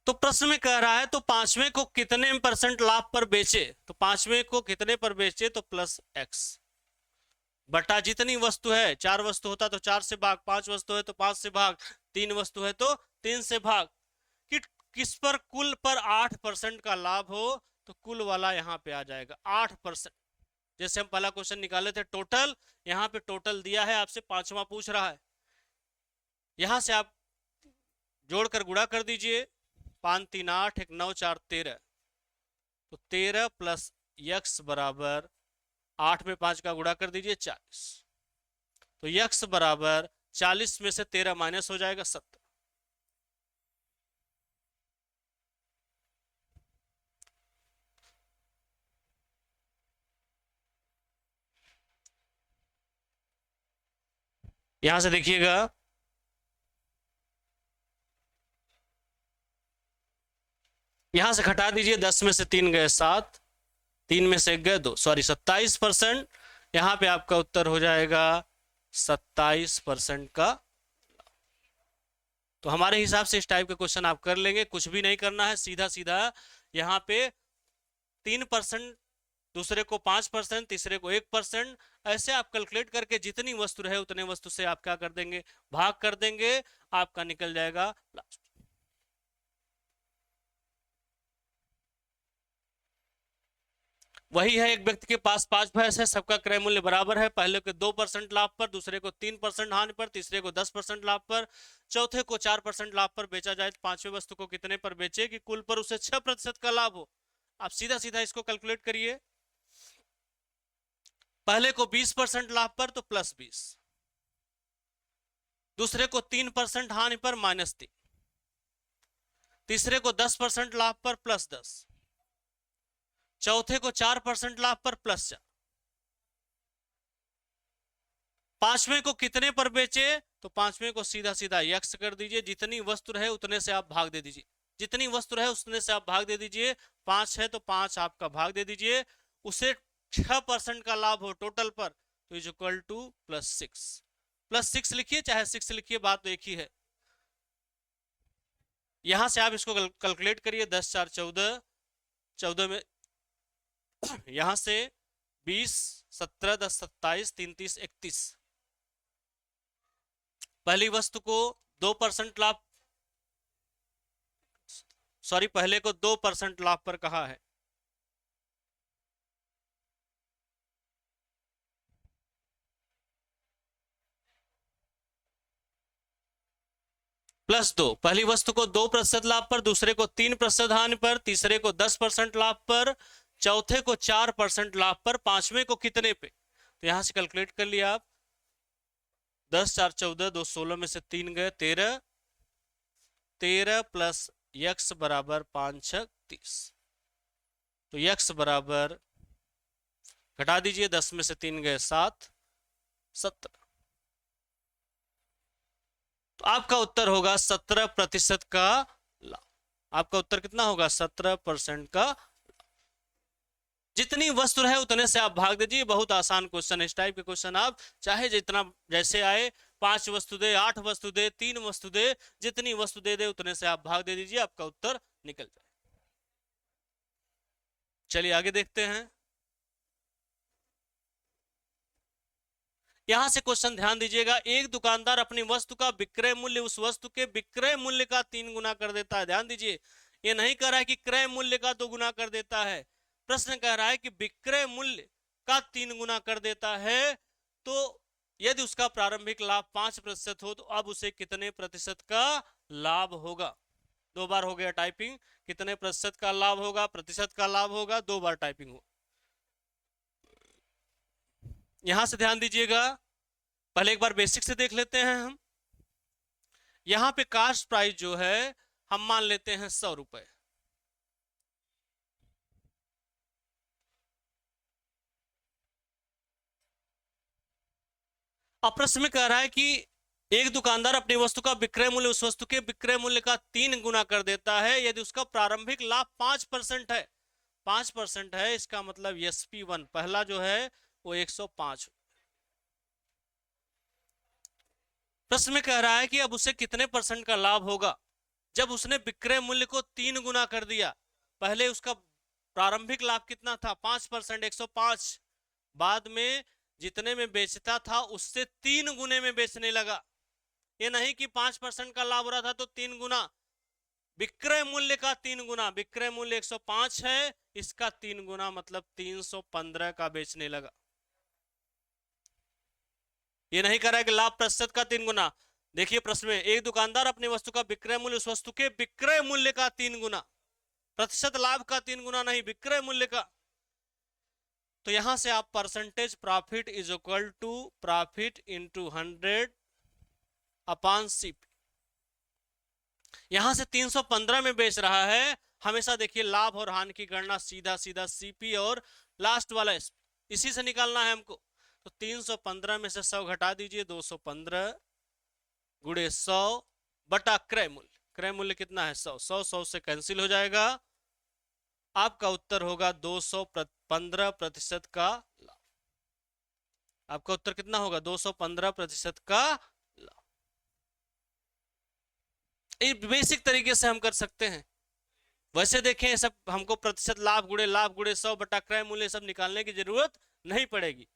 तो प्रश्न में कह रहा है तो पांचवें को कितने % लाभ पर बेचे, तो पांचवें को कितने पर बेचे, तो +x बटा जितनी वस्तु है। 4 वस्तु होता तो 4 से भाग, 5 वस्तु है तो 5 से भाग, 3 वस्तु है तो 3 से भाग। कि किस पर कुल पर 8% का लाभ हो, तो कुल वाला यहां पे आ जाएगा 8%। जैसे हम पहला क्वेश्चन निकाले थे टोटल, यहां पे टोटल दिया है, आपसे पांचवा पूछ रहा है। यहां से आप जोड़कर गुणा कर दीजिए, 5 3 8, 1 9 4 13, तो 13 + x बराबर 8 में 5 का गुणा कर दीजिए 40, तो x बराबर 40 में से 13 माइनस हो जाएगा 70। यहां से देखिएगा, यहां से घटा दीजिए, 10 में से 3 गए 7, 3 में से 1 गए 2, सॉरी 27%। यहां पे आपका उत्तर हो जाएगा 27% का। तो हमारे हिसाब से इस टाइप के क्वेश्चन आप कर लेंगे, कुछ भी नहीं करना है, सीधा सीधा यहाँ पे 3%, दूसरे को 5%, तीसरे को 1%, ऐसे आप कैलकुलेट करके जितनी वस्तु रहे उतने वस्तु से आप क्या कर देंगे, भाग कर देंगे, आपका निकल जाएगा लास्ट। वही है, एक व्यक्ति के पास 5 भैंस है, सबका क्रय मूल्य बराबर है। पहले को 2% लाभ पर, दूसरे को 3% हानि पर, तीसरे को 10% लाभ पर, चौथे को 4% लाभ पर बेचा जाए तो पांचवें वस्तु को कितने पर बेचे कि कुल पर उसे 6% का लाभ हो। आप सीधा सीधा इसको कैलकुलेट करिए। पहले को 20% लाभ पर तो +20, दूसरे को 3% हानि पर -3, तीसरे को 10% लाभ पर +10, चौथे को 4% लाभ पर +4, पांचवें को कितने पर बेचे तो पांचवें को सीधा सीधा यक्स कर दीजिए, जितनी वस्तु रहे उतने से आप भाग दे दीजिए, जितनी वस्तु रहे उतने से आप भाग दे दीजिए। 5 है तो 5 आपका भाग दे दीजिए, उसे 6% का लाभ हो टोटल पर तो इज इक्वल टू +6। +6 लिखिए चाहे 6 लिखिए, बात तो एक ही है। यहां से आप इसको कैलकुलेट करिए, 10 4 14, 14 में यहां से 20, 17, 10 27, 3 30 31। पहली वस्तु को 2% लाभ, सॉरी पहले को 2% लाभ पर कहा है, +2। पहली वस्तु को 2% लाभ पर, दूसरे को 3% हानि पर, तीसरे को 10% लाभ पर, चौथे को 4% लाभ पर, पांचवें को कितने पे तो यहां से कैलकुलेट कर लिया आप। 10 4 14, 2 16 में से 3 गए 13, 13 प्लस यक्स बराबर 5 6 30, तो यक्स बराबर घटा दीजिए, 10 में से 3 गए 7 17, तो आपका उत्तर होगा 17% का लाभ। आपका उत्तर कितना होगा 17% का। जितनी वस्तु रहे उतने से आप भाग दीजिए, बहुत आसान क्वेश्चन है। इस टाइप के क्वेश्चन आप चाहे जितना जैसे आए, 5 वस्तु दे, 8 वस्तु दे, 3 वस्तु दे, जितनी वस्तु दे दे उतने से आप भाग दे दीजिए, आपका उत्तर निकल जाए। चलिए आगे देखते हैं। यहां से क्वेश्चन ध्यान दीजिएगा, एक दुकानदार अपनी वस्तु का विक्रय मूल्य उस वस्तु के विक्रय मूल्य का 3 गुना कर देता है। ध्यान दीजिए, ये नहीं कह रहा है कि क्रय मूल्य का 2 गुना कर देता है, प्रश्न कह रहा है कि विक्रय मूल्य का 3 गुना कर देता है। तो यदि उसका प्रारंभिक लाभ 5% हो तो अब उसे कितने प्रतिशत का लाभ होगा। 2 बार हो गया टाइपिंग, कितने प्रतिशत का लाभ होगा, प्रतिशत का लाभ होगा, 2 बार टाइपिंग हो। यहां से ध्यान दीजिएगा, पहले एक बार बेसिक से देख लेते हैं हम। यहां पे कास्ट प्राइस जो है हम मान लेते हैं 100 रुपए। अब प्रश्न में कह रहा है कि एक दुकानदार अपनी वस्तु का विक्रय मूल्य उस वस्तु के विक्रय मूल्य का 3 गुना कर देता है यदि उसका प्रारंभिक लाभ 5% है। 5% है, इसका मतलब SP1 पहला जो है वो 105। प्रश्न में कह रहा है कि अब उसे कितने % का लाभ होगा जब उसने विक्रय मूल्य को 3 गुना कर दिया। पहले उसका प्रारंभिक लाभ कितना था 5%, 105, बाद में जितने में बेचता था उससे 3 गुने में बेचने लगा। ये नहीं कि 5% का लाभ हो रहा था तो 3 गुना, विक्रय मूल्य का 3 गुना, विक्रय मूल्य 105 है, इसका 3 गुना मतलब 315 का बेचने लगा। ये नहीं कर रहा है कि लाभ प्रतिशत का 3 गुना। देखिए प्रश्न में, एक दुकानदार अपनी वस्तु का विक्रय मूल्य उस वस्तु के विक्रय मूल्य का 3 गुना, प्रतिशत लाभ का 3 गुना नहीं, विक्रय मूल्य का। तो यहां से आप percentage profit is equal to profit into 100 upon CP. यहां से 315 में बेच रहा है, हमेशा देखिए लाभ और हानि की गणना सीधा सीधा सीपी और लास्ट वाला इसी से निकालना है हमको। तो 315 में से 100 घटा दीजिए, 215 गुणे 100 बटा क्रय मूल्य। क्रय मूल्य कितना है 100, 100 100 से कैंसिल हो जाएगा। आपका उत्तर होगा 215% का लाभ। आपका उत्तर कितना होगा 215% का लाभ। एक बेसिक तरीके से हम कर सकते हैं। वैसे देखें सब हमको प्रतिशत लाभ गुणे 100 बटा क्रय मूल्य सब निकालने की जरूरत नहीं पड़ेगी।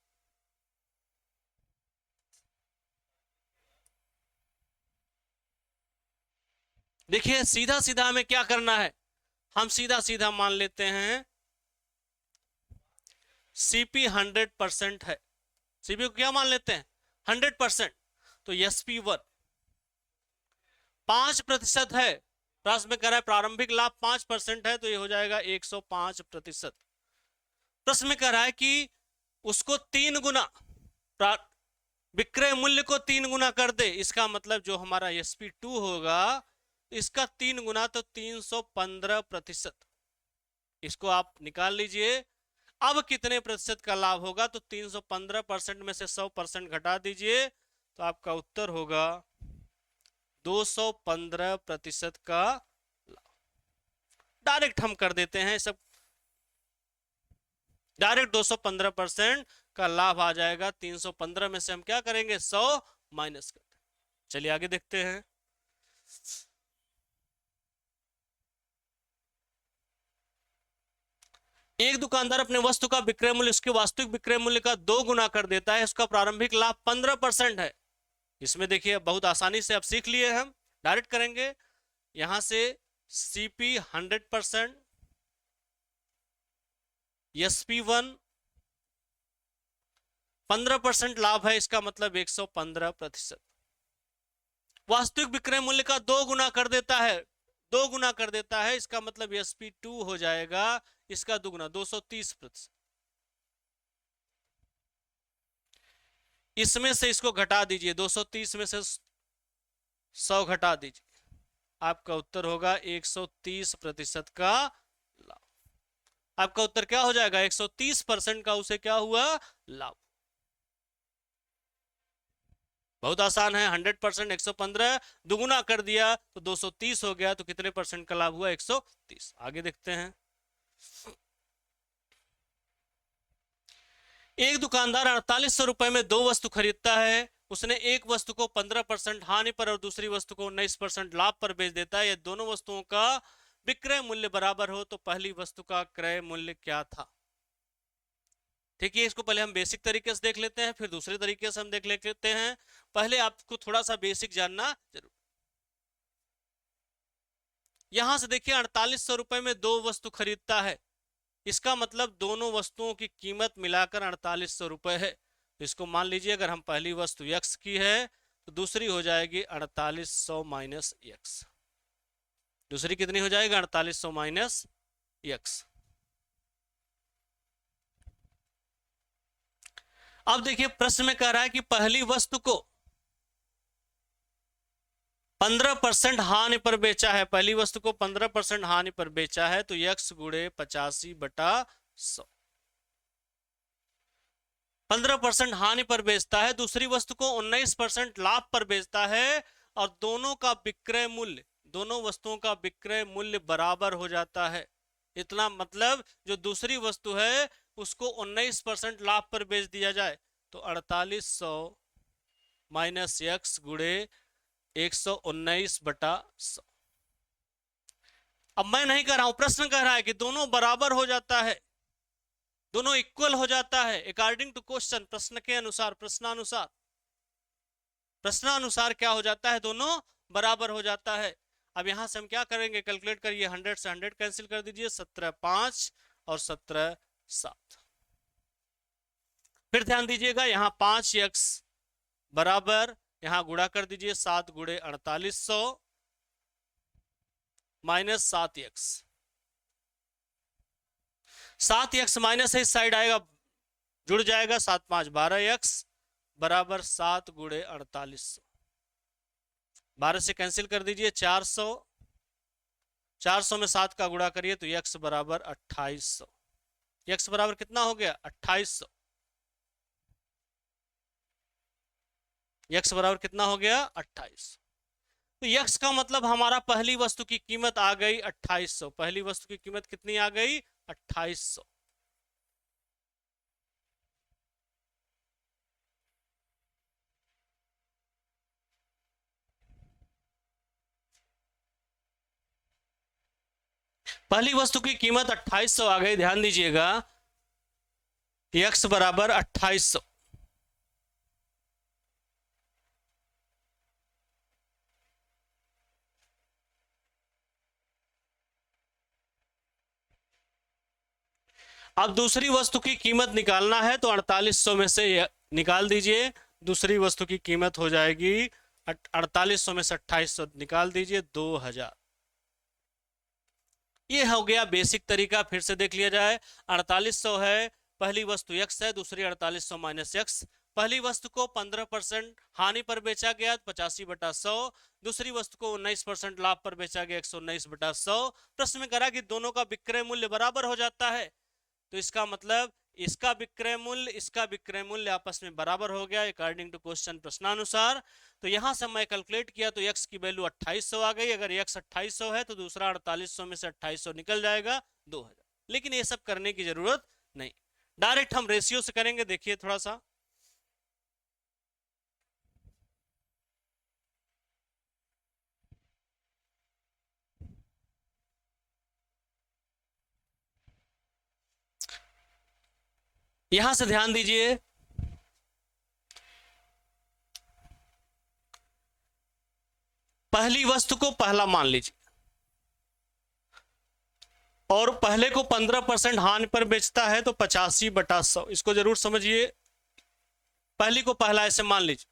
देखिए सीधा सीधा हमें क्या करना है, हम सीधा सीधा मान लेते हैं सीपी 100% है, सीपी को क्या मान लेते हैं 100%, तो एसपी1 5% है। प्रश्न में कह रहा है प्रारंभिक लाभ 5% है, तो ये हो जाएगा 105%। प्रश्न में कह रहा है कि उसको 3 गुना विक्रय मूल्य को 3 गुना कर दे, इसका मतलब जो हमारा sp2 होगा इसका 3 गुना, तो 315%। इसको आप निकाल लीजिए। अब कितने प्रतिशत का लाभ होगा, तो 315% में से 100% घटा दीजिए, तो आपका उत्तर होगा 215% का लाभ। डायरेक्ट हम कर देते हैं सब, डायरेक्ट 215% का लाभ आ जाएगा। 315 में से हम क्या करेंगे 100 माइनस कर। चलिए आगे देखते हैं। एक दुकानदार अपने वस्तु का विक्रय मूल्य उसके वास्तविक विक्रय मूल्य का 2 गुना कर देता है, उसका प्रारंभिक लाभ 15% है। इसमें देखिए बहुत आसानी से आप सीख लिए, हम डायरेक्ट करेंगे। यहां से सीपी 100%, एसपी1 15% लाभ है, इसका मतलब 115%। वास्तविक विक्रय मूल्य का 2 गुना कर देता है, 2 गुना कर देता है, इसका मतलब sp2 हो जाएगा इसका दुगुना 230%। इसमें से इसको घटा दीजिए, 230 में से 100 घटा दीजिए, आपका उत्तर होगा 130% का लाभ। आपका उत्तर क्या हो जाएगा 130% का उसे क्या हुआ लाभ। बहुत आसान है, 100% 115 दुगुना कर दिया तो 230 हो गया, तो कितने परसेंट का लाभ हुआ 130। आगे देखते हैं। एक दुकानदार 4800 रुपए में 2 वस्तु खरीदता है। उसने एक वस्तु को 15% हानि पर और दूसरी वस्तु को 19% लाभ पर बेच देता है। यह दोनों वस्तुओं का विक्रय मूल्य बराबर हो तो पहली वस्तु का क्रय मूल्य क्या था। ठीक है, इसको पहले हम बेसिक तरीके से देख लेते हैं, फिर दूसरे तरीके से हम देख लेते हैं। पहले आपको थोड़ा सा बेसिक जानना जरूर। यहां से देखिए 4800 रुपए में 2 वस्तु खरीदता है, इसका मतलब दोनों वस्तुओं की कीमत मिलाकर 4800 रुपए है। तो इसको मान लीजिए अगर हम पहली वस्तु x की है तो दूसरी हो जाएगी 4800 माइनस एक्स। दूसरी कितनी हो जाएगी 4800 माइनस एक्स। अब देखिए प्रश्न में कह रहा है कि पहली वस्तु को 15% हानि पर बेचा है, पहली वस्तु को 15% हानि पर बेचा है, तो x गुणे 85/100। 15% हानि पर बेचता है, दूसरी वस्तु को 19% लाभ पर बेचता है, और दोनों का विक्रय मूल्य, दोनों वस्तुओं का विक्रय मूल्य बराबर हो जाता है। इतना मतलब जो दूसरी वस्तु है उसको 19% लाभ पर बेच दिया जाए, तो 4800 माइनस एक्स गुणे 119/100। अब मैं नहीं कह रहा हूं, प्रश्न कह रहा है कि दोनों बराबर हो जाता है, दोनों इक्वल हो जाता है अकॉर्डिंग टू क्वेश्चन। प्रश्न के अनुसार, प्रश्नानुसार, प्रश्नानुसार क्या हो जाता है, दोनों बराबर हो जाता है। अब यहां से हम क्या करेंगे, कैलकुलेट करिए, 100 से 100 कैंसिल कर दीजिए, 17/5 और 17/7। फिर ध्यान दीजिएगा यहां 5x बराबर, यहां गुणा कर दीजिए 7 गुणे 4800 माइनस 7x। 7x माइनस इस साइड आएगा, जुड़ जाएगा, 7×5 12x बराबर 7 गुणे 4800। 12 से कैंसिल कर दीजिए 400, 400 में 7 का गुणा करिए तो x बराबर 2800। x बराबर कितना हो गया 2800। x बराबर कितना हो गया 2800। तो x का मतलब हमारा पहली वस्तु की कीमत आ गई 2800। पहली वस्तु की कीमत कितनी आ गई 2800। पहली वस्तु की कीमत 2800 आ गई। ध्यान दीजिएगा x बराबर 2800। अब दूसरी वस्तु की कीमत निकालना है तो 4800 में से निकाल दीजिए। दूसरी वस्तु की कीमत हो जाएगी 4800 में से 2800 निकाल दीजिए 2000। ये हो गया बेसिक तरीका। फिर से देख लिया जाए। 4800 है, पहली वस्तु x है, दूसरी 4800 माइनस x। पहली वस्तु को 15% हानि पर बेचा गया 85/100, दूसरी वस्तु को 19% लाभ पर बेचा गया 119/100। प्रश्न में करा कि दोनों का विक्रय मूल्य बराबर हो जाता है, तो इसका मतलब इसका विक्रय मूल्य आपस में बराबर हो गया अकॉर्डिंग टू क्वेश्चन प्रश्नानुसार। तो यहां से मैं कैलकुलेट किया तो x की वैल्यू 2800 आ गई। अगर x 2800 है तो दूसरा 4800 में से 2800 निकल जाएगा 2000। लेकिन ये सब करने की जरूरत नहीं, डायरेक्ट हम रेशियो से करेंगे। देखिए थोड़ा सा, यहां से ध्यान दीजिए। पहली वस्तु को पहला मान लीजिए और पहले को 15% हानि पर बेचता है तो 85/100। इसको जरूर समझिए। पहली को पहला ऐसे मान लीजिए,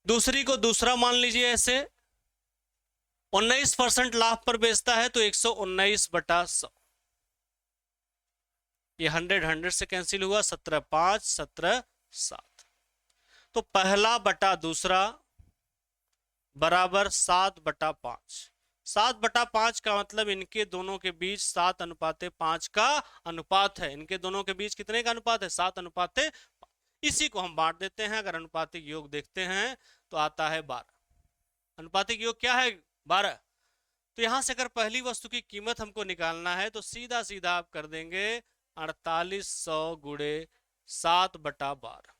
दूसरी को दूसरा मान लीजिए ऐसे। 19% लाभ पर बेचता है तो 119/100। ये 100 से कैंसिल हुआ, 17/5 17/7। तो पहला बटा दूसरा बराबर 7/5। 7/5 का मतलब इनके दोनों के बीच 7:5 का अनुपात है। इनके दोनों के बीच कितने का अनुपात है? 7:5। इसी को हम बांट देते हैं। अगर अनुपातिक योग देखते हैं तो आता है 12। अनुपातिक योग क्या है? 12। तो यहां से अगर पहली वस्तु की कीमत हमको निकालना है तो सीधा सीधा आप कर देंगे 4800 गुणे 7/12।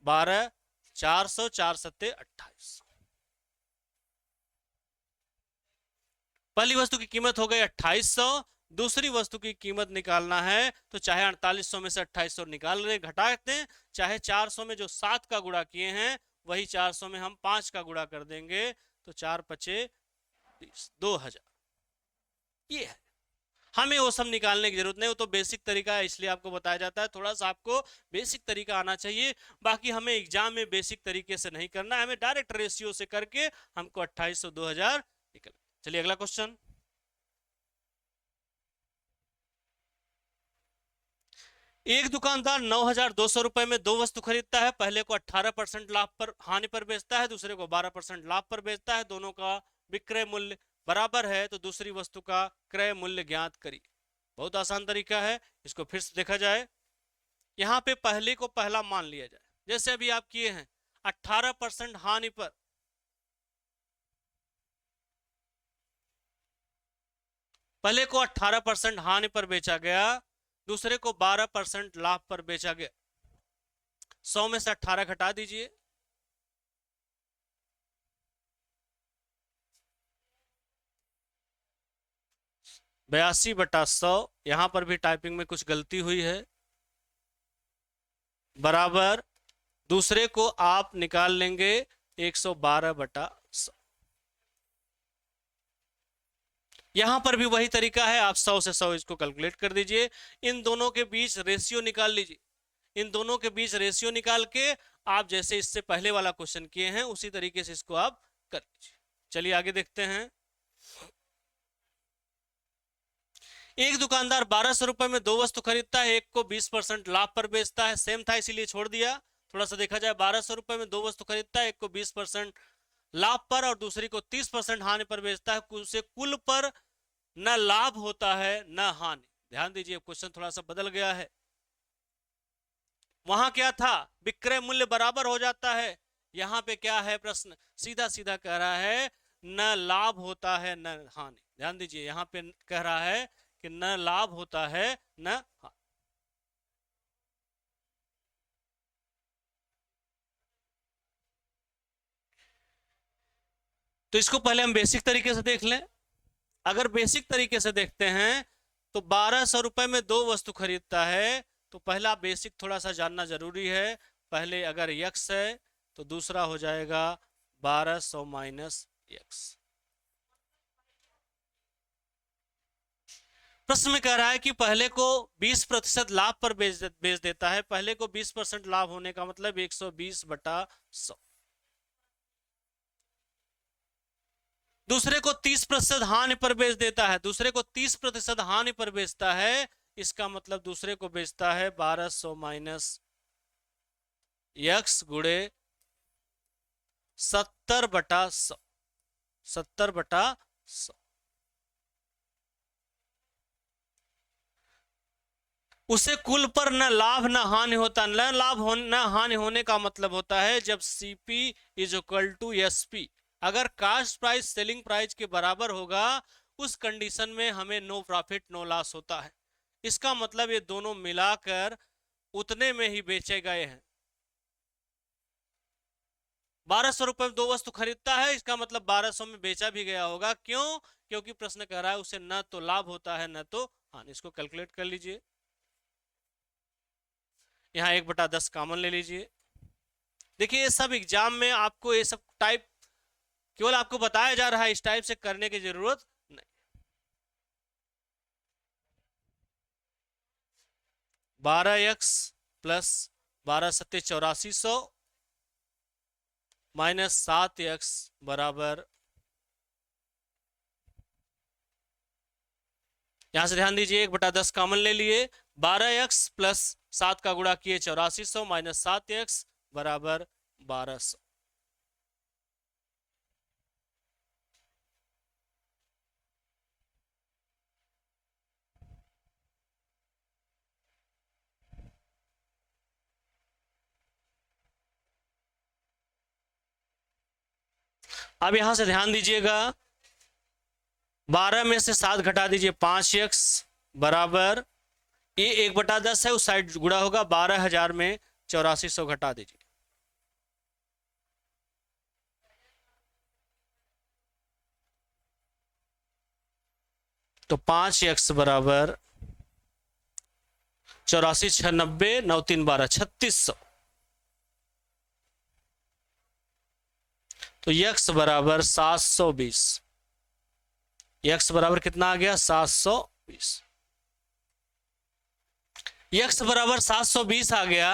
12 400 4 सत्ते 2800। पहली वस्तु की कीमत हो गई 2800। दूसरी वस्तु की कीमत निकालना है तो चाहे 4800 में से 2800 निकाल रहे घटाते हैं, चाहे 400 में जो 7 का गुणा किए हैं वही 400 में हम 5 का गुणा कर देंगे तो 4×5 = 2000। ये है, हमें वो सब निकालने की जरूरत नहीं, वो तो बेसिक तरीका है इसलिए आपको बताया जाता है। थोड़ा सा आपको बेसिक तरीका आना चाहिए। बाकी हमें एग्जाम में बेसिक तरीके से नहीं करना है, हमें डायरेक्ट रेशियो से करके हमको 2800 2000 निकल। चलिए अगला क्वेश्चन। एक दुकानदार 9200 रुपए में दो वस्तु खरीदता है। पहले को 18% लाभ पर हानि पर बेचता है, दूसरे को 12% लाभ पर बेचता है। दोनों का विक्रय मूल्य बराबर है तो दूसरी वस्तु का क्रय मूल्य ज्ञात करिए। बहुत आसान तरीका है, इसको फिर से देखा जाए। यहां पे पहले को पहला मान लिया जाए, जैसे अभी आप किए हैं। 18% हानि पर, पहले को 18% हानि पर बेचा गया, दूसरे को 12% लाभ पर बेचा गया। 100 में से 18 घटा दीजिए। (82/100). यहां पर भी टाइपिंग में कुछ गलती हुई है। बराबर दूसरे को आप निकाल लेंगे 112/100। यहां पर भी वही तरीका है, आप 100 से 100 इसको कैलकुलेट कर दीजिए। इन दोनों के बीच रेशियो निकाल लीजिए। इन दोनों के बीच रेशियो निकाल के आप जैसे इससे पहले वाला क्वेश्चन किए हैं उसी तरीके से इसको आप कर लीजिए। चलिए आगे देखते हैं। एक दुकानदार 1200 रुपए में दो वस्तु खरीदता है, एक को 20% लाभ पर बेचता है। सेम था इसीलिए छोड़ दिया। थोड़ा सा देखा जाए, 1200 रुपए में दो वस्तु खरीदता है, एक को 20% लाभ पर और दूसरी को 30% हानि पर बेचता है। उसे कुल पर न लाभ होता है न हानि। ध्यान दीजिए, क्वेश्चन थोड़ा सा बदल गया है। वहां क्या था? विक्रय मूल्य बराबर हो जाता है। यहां पे क्या है? प्रश्न सीधा सीधा कह रहा है न लाभ होता है न हानि। ध्यान दीजिए, यहां पे कह रहा है कि न लाभ होता है न हानि। तो इसको पहले हम बेसिक तरीके से देख लें। अगर बेसिक तरीके से देखते हैं तो 1200 रुपए में दो वस्तु खरीदता है, तो पहला बेसिक थोड़ा सा जानना जरूरी है। पहले अगर x है तो दूसरा हो जाएगा 1200 माइनस x। प्रश्न में कह रहा है कि पहले को 20% लाभ पर बेच देता है। पहले को 20% लाभ होने का मतलब 120/100। दूसरे को 30% हानि पर बेच देता है। दूसरे को 30% हानि पर बेचता है, इसका मतलब दूसरे को बेचता है 1200 माइनस x गुणे 70/100। 70/100। उसे कुल पर न लाभ न हानि होता। न लाभ न हानि होने का मतलब होता है जब CP is equal to SP। अगर कास्ट प्राइस सेलिंग प्राइस के बराबर होगा, उस कंडीशन में हमें नो प्रॉफिट नो लॉस होता है। इसका मतलब ये दोनों मिलाकर उतने में ही बेचे गए हैं। 1200 रुपए में दो वस्तु खरीदता है, इसका मतलब 1200 में बेचा भी गया होगा। क्यों? क्योंकि प्रश्न कह रहा है उसे न तो लाभ होता है न तो हानि। इसको कैलकुलेट कर लीजिए। यहाँ 1/10 कॉमन ले लीजिए। देखिए ये सब एग्जाम में आपको ये सब टाइप केवल आपको बताया जा रहा है, इस टाइप से करने की जरूरत नहीं। 12x प्लस 12×7=8400 माइनस 7x बराबर, यहां से ध्यान दीजिए 1/10 कॉमन ले लिए। 12x प्लस 7 का गुणा किए 8400 माइनस 7x बराबर 1200। अब यहां से ध्यान दीजिएगा, 12 में से 7 घटा दीजिए 5x बराबर, ये 1/10 है, उस साइड गुणा होगा 12,000 में 8400 घटा दीजिए। तो 5x बराबर 84 6 90 9 3 12 3600। तो x बराबर 720। x बराबर कितना आ गया? 720। x बराबर 720 आ गया।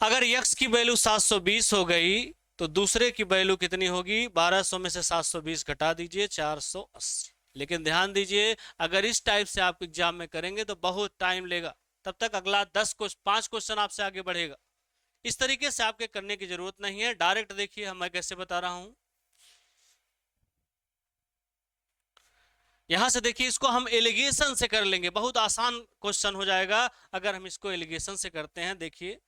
अगर x की वैल्यू 720 हो गई तो दूसरे की वैल्यू कितनी होगी? 1200 में से 720 घटा दीजिए 480। लेकिन ध्यान दीजिए, अगर इस टाइप से आप एग्जाम में करेंगे तो बहुत टाइम लेगा। तब तक अगला 5 क्वेश्चन आपसे आगे बढ़ेगा। इस तरीके से आपके करने की जरूरत नहीं है। डायरेक्ट देखिए मैं कैसे बता रहा हूं। यहां से देखिए, इसको हम एलिगेशन से कर लेंगे, बहुत आसान क्वेश्चन हो जाएगा अगर हम इसको एलिगेशन से करते हैं। देखिए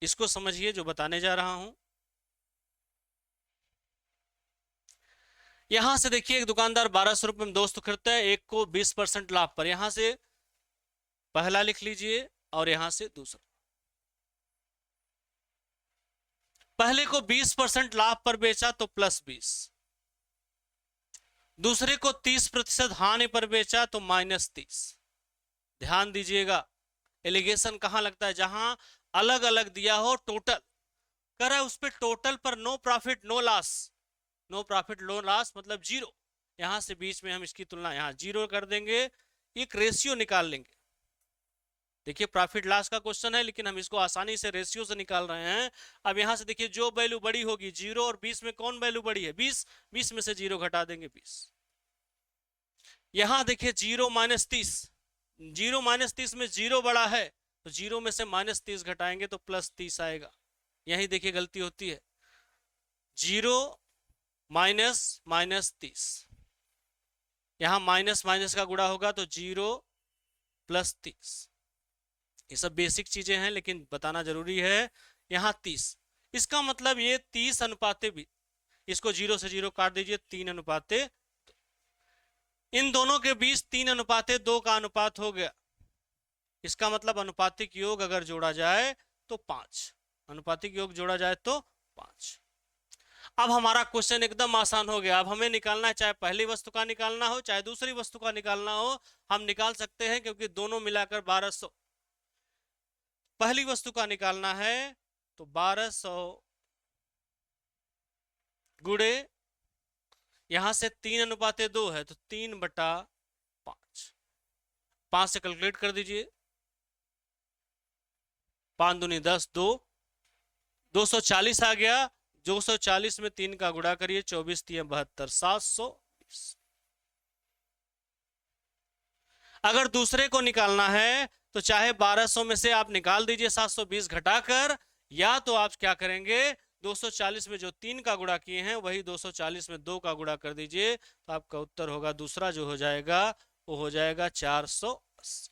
इसको समझिए जो बताने जा रहा हूं। यहां से देखिए, एक दुकानदार 1200 रुपए में दोस्त खरीदता है, एक को 20% लाभ पर। यहां से पहला लिख लीजिए और यहां से दूसरा। पहले को 20% लाभ पर बेचा तो +20, दूसरे को 30% हानि पर बेचा तो -30। ध्यान दीजिएगा, एलिगेशन कहां लगता है? जहां अलग अलग दिया हो, टोटल कर रहा है उस पर, टोटल पर no profit no loss. No profit no loss मतलब जीरो। यहां से बीच में हम इसकी तुलना यहां जीरो कर देंगे, एक रेशियो निकाल लेंगे। देखिए प्रॉफिट लॉस का क्वेश्चन है, लेकिन हम इसको आसानी से रेशियो से निकाल रहे हैं। अब यहां से देखिए, जो वैल्यू बड़ी होगी 0 और 20 में कौन वैल्यू बड़ी है? 20। 20 में से 0 घटा देंगे 20। यहां देखिए 0 - 30, 0 - 30 में 0 बड़ा है, तो 0 में से -30 घटाएंगे तो +30 आएगा। यही देखिए गलती होती है, 0 -30, यहां माइनस माइनस का गुणा होगा तो 0 + 30। ये सब बेसिक चीजें हैं लेकिन बताना जरूरी है। यहां 30, इसका मतलब ये 30:20। इसको 0 से 0 काट दीजिए, 3:2। इन दोनों के बीच 3:2 का अनुपात हो गया। इसका मतलब अनुपातिक योग अगर जोड़ा जाए तो 5। अनुपातिक योग जोड़ा जाए तो 5। अब हमारा क्वेश्चन एकदम आसान हो गया। अब हमें निकालना है, चाहे पहली वस्तु का निकालना हो चाहे दूसरी वस्तु का निकालना हो, हम निकाल सकते हैं क्योंकि दोनों मिलाकर 1200। पहली वस्तु का निकालना है तो 1200 गुणे, यहां से 3:2 है तो 3/12 5। 5 से कैलकुलेट कर दीजिए, 5 दूनी 10, 2, 240 आ गया। 240 में 3 का गुणा करिए, 24 3 72, 720। अगर दूसरे को निकालना है तो चाहे 1200 में से आप निकाल दीजिए 720 घटाकर, या तो आप क्या करेंगे, 240 में जो 3 का गुणा किए हैं वही 240 में 2 का गुणा कर दीजिए, तो आपका उत्तर होगा दूसरा जो हो जाएगा वो हो जाएगा 480।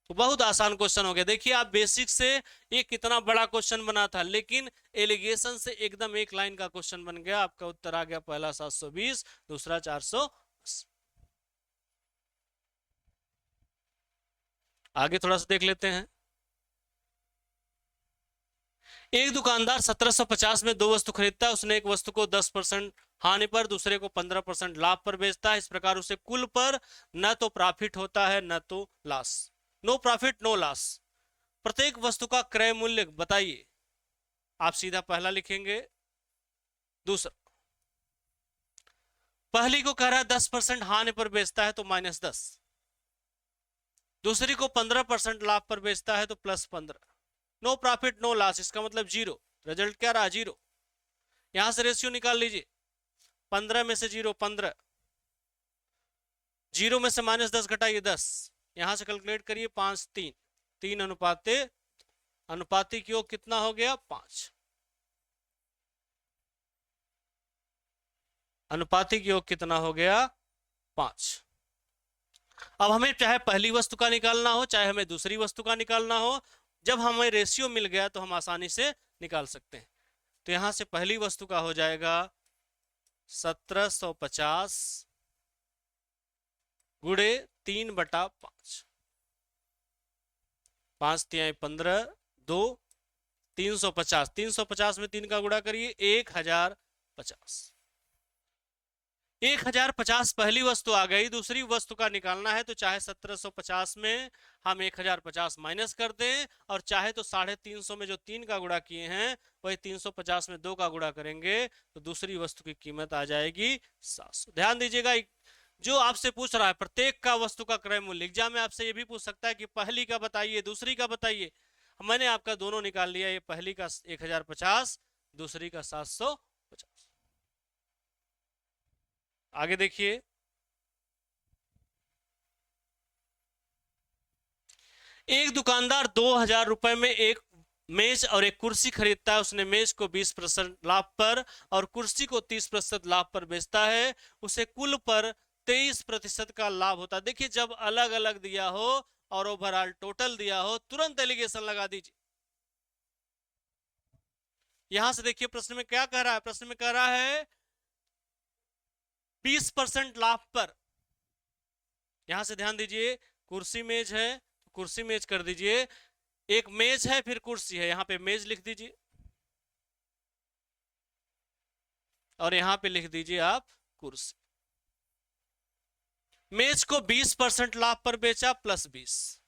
तो बहुत आसान क्वेश्चन हो गया। देखिए आप बेसिक से ये कितना बड़ा क्वेश्चन बना था, लेकिन एलिगेशन से एकदम एक लाइन का क्वेश्चन बन गया। आपका उत्तर आ गया पहला 720, दूसरा 480। आगे थोड़ा सा देख लेते हैं। एक दुकानदार 1750 में 2 वस्तु खरीदता है। उसने एक वस्तु को 10% हानि पर, दूसरे को 15% लाभ पर बेचता है। इस प्रकार उसे कुल पर न तो प्रॉफिट होता है न तो loss. No profit no loss. प्रत्येक वस्तु का क्रय मूल्य बताइए। आप सीधा पहला लिखेंगे। दूसरा, पहली को कह रहा है 10% हानि पर बेचता है तो -10, दूसरी को 15% लाभ पर बेचता है तो +15। नो प्रॉफिट नो लॉस, इसका मतलब जीरो। रिजल्ट क्या रहा, जीरो। यहां से रेशियो निकाल लीजिए, 15 में से 0 15, 0 में से -10 घटाइए 10, यहां से कैलकुलेट करिए 5 3, 3 अनुपाते, अनुपातिक योग कितना हो गया 5, अनुपातिक योग कितना हो गया 5। अब हमें चाहे पहली वस्तु का निकालना हो चाहे हमें दूसरी वस्तु का निकालना हो, जब हमें रेशियो मिल गया तो हम आसानी से निकाल सकते हैं। तो यहां से पहली वस्तु का हो जाएगा 1750 गुणे 3/5, 5 3 15, 2 350, 350 में 3 का गुणा करिए 1050। 1050 पहली वस्तु आ गई। दूसरी वस्तु का निकालना है तो चाहे 1750 में हम 1050 माइनस कर दें, और चाहे तो 350 में जो 3 का गुणा किए हैं वही 350 में 2 का गुणा करेंगे तो दूसरी वस्तु की कीमत आ जाएगी 700। ध्यान दीजिएगा, जो आपसे पूछ रहा है प्रत्येक का वस्तु का क्रय मूल्य, एग्जाम में आपसे ये भी पूछ सकता है कि पहली का बताइए दूसरी का बताइए। मैंने आपका दोनों निकाल लिया, ये पहली का 1050, दूसरी का 750। आगे देखिए, एक दुकानदार 2000 रुपए में एक मेज और एक कुर्सी खरीदता है। उसने मेज को 20% लाभ पर और कुर्सी को 30% लाभ पर बेचता है। उसे कुल पर 23% का लाभ होता है। देखिए जब अलग अलग दिया हो और ओवरऑल टोटल दिया हो, तुरंत एलिगेशन लगा दीजिए। यहां से देखिए प्रश्न में क्या कह रहा है, प्रश्न में कह रहा है 20% लाभ पर। यहां से ध्यान दीजिए, कुर्सी मेज है तो कुर्सी मेज कर दीजिए, एक मेज है फिर कुर्सी है, यहां पे मेज लिख दीजिए और यहां पे लिख दीजिए आप कुर्सी। मेज को 20% लाभ पर बेचा +20,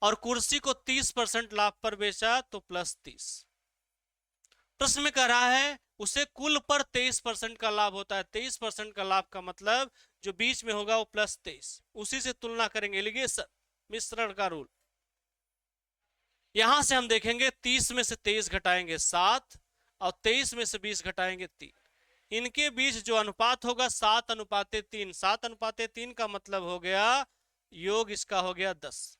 और कुर्सी को 30% लाभ पर बेचा तो +30। प्रश्न में कह रहा है उसे कुल पर 23% का लाभ होता है। 23% का लाभ का मतलब जो बीच में होगा वो +23, उसी से तुलना करेंगे, एलिगेशन मिश्रण का रूल। यहां से हम देखेंगे 30 में से 23 घटाएंगे 7, और 23 में से 20 घटाएंगे 3। इनके बीच जो अनुपात होगा 7:3। 7:3 का मतलब हो गया योग इसका हो गया 10।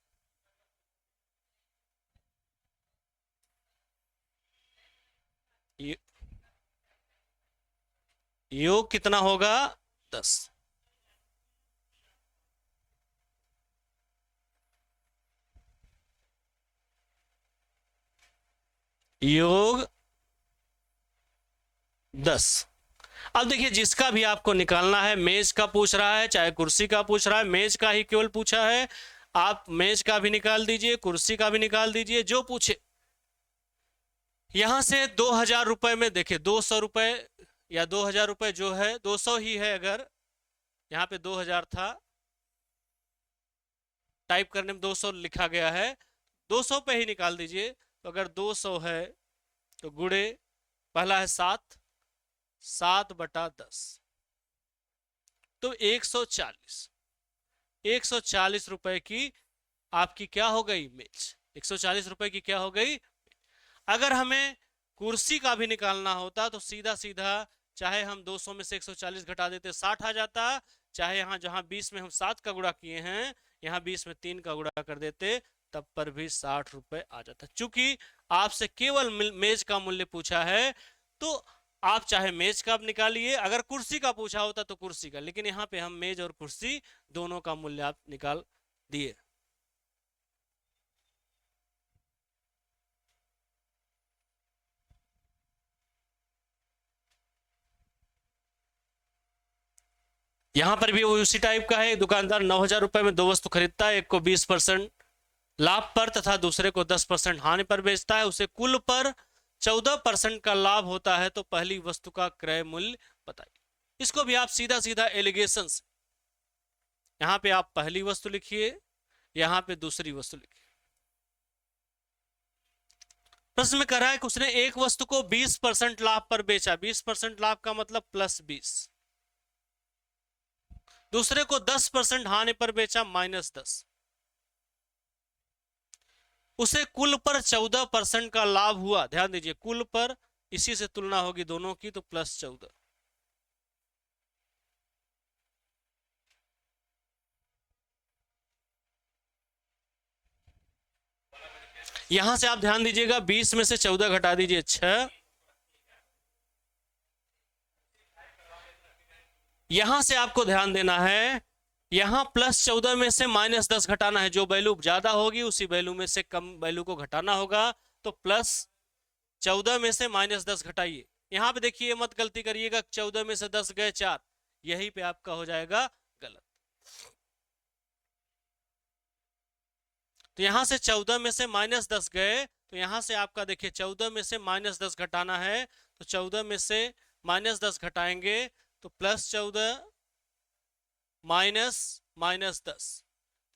योग कितना होगा 10। योग 10। अब देखिए जिसका भी आपको निकालना है, मेज का पूछ रहा है चाहे कुर्सी का पूछ रहा है, मेज का ही केवल पूछा है, आप मेज का भी निकाल दीजिए कुर्सी का भी निकाल दीजिए, जो पूछे। यहां से 2000 रुपए में देखिए 200 रुपए या 2000 रुपए जो है 200 ही है। अगर यहां पे 2000 था, टाइप करने में 200 लिखा गया है, 200 पे ही निकाल दीजिए। तो अगर 200 है तो गुणे, पहला है 7, 7/10, तो 140 रुपए की आपकी क्या हो गई इमेज, 140 रुपए की क्या हो गई। अगर हमें कुर्सी का भी निकालना होता तो सीधा सीधा चाहे हम 200 में से 140 घटा देते 60 आ जाता, चाहे यहाँ जहां 20 में हम 7 का गुणा किए हैं यहाँ 20 में 3 का गुणा कर देते तब पर भी 60 रुपए आ जाता। चूंकि आपसे केवल मेज का मूल्य पूछा है तो आप चाहे मेज का निकालिए, अगर कुर्सी का पूछा होता तो कुर्सी का, लेकिन यहाँ पे हम मेज और कुर्सी दोनों का मूल्य आप निकाल दिए। यहां पर भी वो उसी टाइप का है, दुकानदार 9,000 रुपए में दो वस्तु खरीदता है, एक को 20% लाभ पर तथा दूसरे को 10% हानि पर बेचता है, उसे कुल पर 14% का लाभ होता है, तो पहली वस्तु का क्रय मूल्य बताइए। इसको भी आप सीधा सीधा एलिगेशन से, यहां पे आप पहली वस्तु लिखिए, यहां पे दूसरी वस्तु लिखिए। प्रश्न में कह रहा है कि उसने एक वस्तु को 20% लाभ पर बेचा, 20% लाभ का मतलब +20, दूसरे को 10% हानि पर बेचा -10, उसे कुल पर 14% का लाभ हुआ। ध्यान दीजिए कुल पर, इसी से तुलना होगी दोनों की, तो +14। यहां से आप ध्यान दीजिएगा 20 में से 14 घटा दीजिए 6, यहां से आपको ध्यान देना है, यहां +14 में से -10 घटाना है, जो वैल्यू ज्यादा होगी उसी वैल्यू में से कम वैल्यू को घटाना होगा, तो +14 में से -10 घटाइए। यहां पे देखिए मत गलती करिएगा, 14 में से 10 गए 4, यहीं पे आपका हो जाएगा गलत। तो यहां से 14 में से -10 गए, तो यहां से आपका देखिए 14 में से -10 घटाना है, तो 14 में से -10 घटाएंगे तो +14 -10,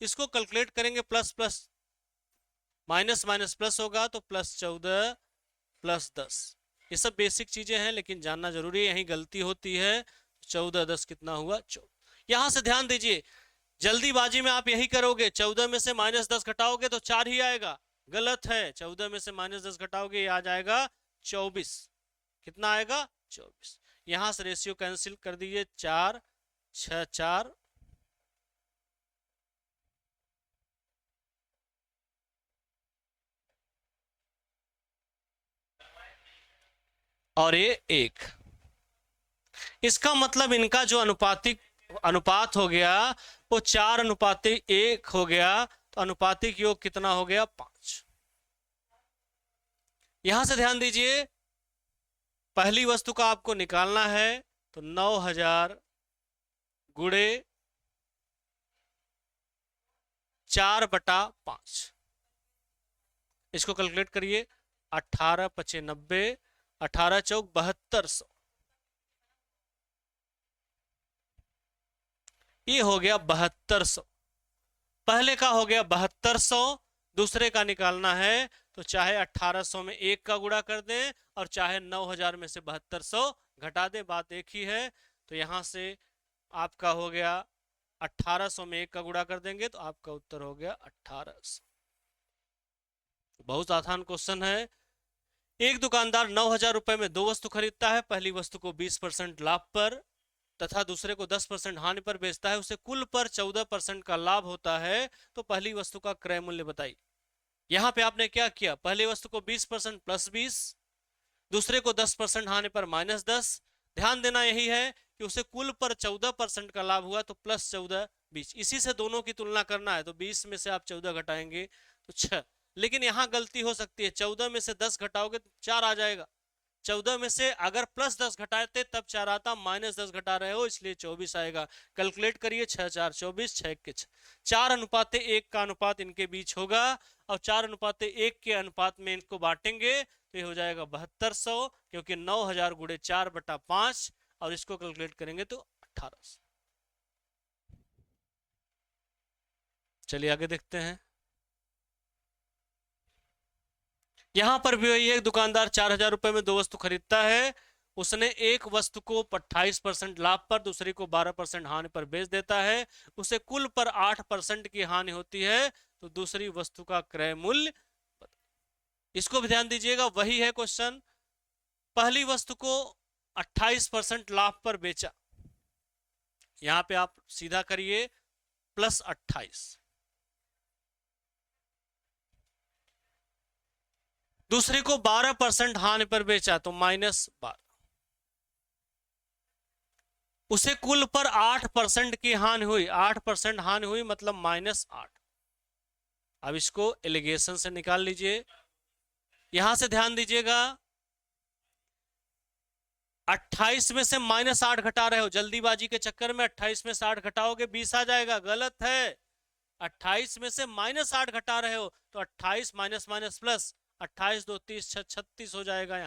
इसको कैलकुलेट करेंगे, plus plus minus minus plus होगा, तो +14 +10। ये सब बेसिक चीजें हैं लेकिन जानना जरूरी है, यही गलती होती है। 14 10 कितना हुआ 14। यहां से ध्यान दीजिए, जल्दीबाजी में आप यही करोगे, 14 में से -10 घटाओगे तो 4 ही आएगा, गलत है। 14 में से -10 घटाओगे ये आ जाएगा 24, कितना आएगा 24। यहां से रेशियो कैंसिल कर दीजिए, 4 6 4, और ये 1। इसका मतलब इनका जो अनुपात हो गया वो 4:1 हो गया, तो अनुपातिक योग कितना हो गया 5। यहां से ध्यान दीजिए, पहली वस्तु का आपको निकालना है, तो 9,000 गुणे 4/5, इसको कैलकुलेट करिए, 18 × 90, 18 चौक 7200, ये हो गया 7200। पहले का हो गया 7200, दूसरे का निकालना है तो चाहे 1800 में 1 का गुणा कर दें और चाहे 9,000 में से 7200 घटा दें, बात एक ही है। तो यहां से आपका हो गया 1800 में 1 का गुणा कर देंगे तो आपका उत्तर हो गया 1800। बहुत आसान क्वेश्चन है। एक दुकानदार 9,000 रुपए में दो वस्तु खरीदता है, पहली वस्तु को 20% लाभ पर तथा दूसरे को 10% हानि पर बेचता है, उसे कुल पर 14% का लाभ होता है, तो पहली वस्तु का क्रय मूल्य बताइए। यहां पे आपने क्या किया, पहली वस्तु को 20% +20, दूसरे को 10% हानि पर -10। ध्यान देना यही है कि उसे कुल पर 14% का लाभ हुआ, तो +14 20, इसी से दोनों की तुलना करना है। तो 20 में से आप 14 घटाएंगे तो 6, लेकिन यहां गलती हो सकती है, 14 में से 10 घटाओगे तो 4 आ जाएगा। 14 में से अगर +10 घटाते तब 4 आता, -10 घटा रहे हो इसलिए 24 आएगा। कैलकुलेट करिए, 6 4 24, 6 के 6, 4:1 का अनुपात इनके बीच होगा, और 4:1 के अनुपात में इनको बांटेंगे तो ये हो जाएगा 7200, क्योंकि 9,000 गुणे 4/5, और इसको कैलकुलेट करेंगे तो 1800। चलिए आगे देखते हैं। यहां पर भी वही एक दुकानदार 4,000 रुपए में दो वस्तु खरीदता है, उसने एक वस्तु को 28% लाभ पर, दूसरी को 12% हानि पर बेच देता है, उसे कुल पर 8% की हानि होती है, तो दूसरी वस्तु का क्रय मूल्य। इसको भी ध्यान दीजिएगा, वही है क्वेश्चन। पहली वस्तु को 28% लाभ पर बेचा, यहां पे आप सीधा करिए +28। दूसरी को 12% हानि पर बेचा तो -12। उसे कुल पर 8% की हानि हुई, 8% हानि हुई मतलब -8। अब इसको एलिगेशन से निकाल लीजिए। यहां से ध्यान दीजिएगा, 28 में से -8 घटा रहे हो, जल्दीबाजी के चक्कर में 28 में से 8 घटाओगे 20 आ जाएगा, गलत है। 28 में से -8 घटा रहे हो तो 28 माइनस माइनस प्लस, 28 2 30 36 हो जाएगा।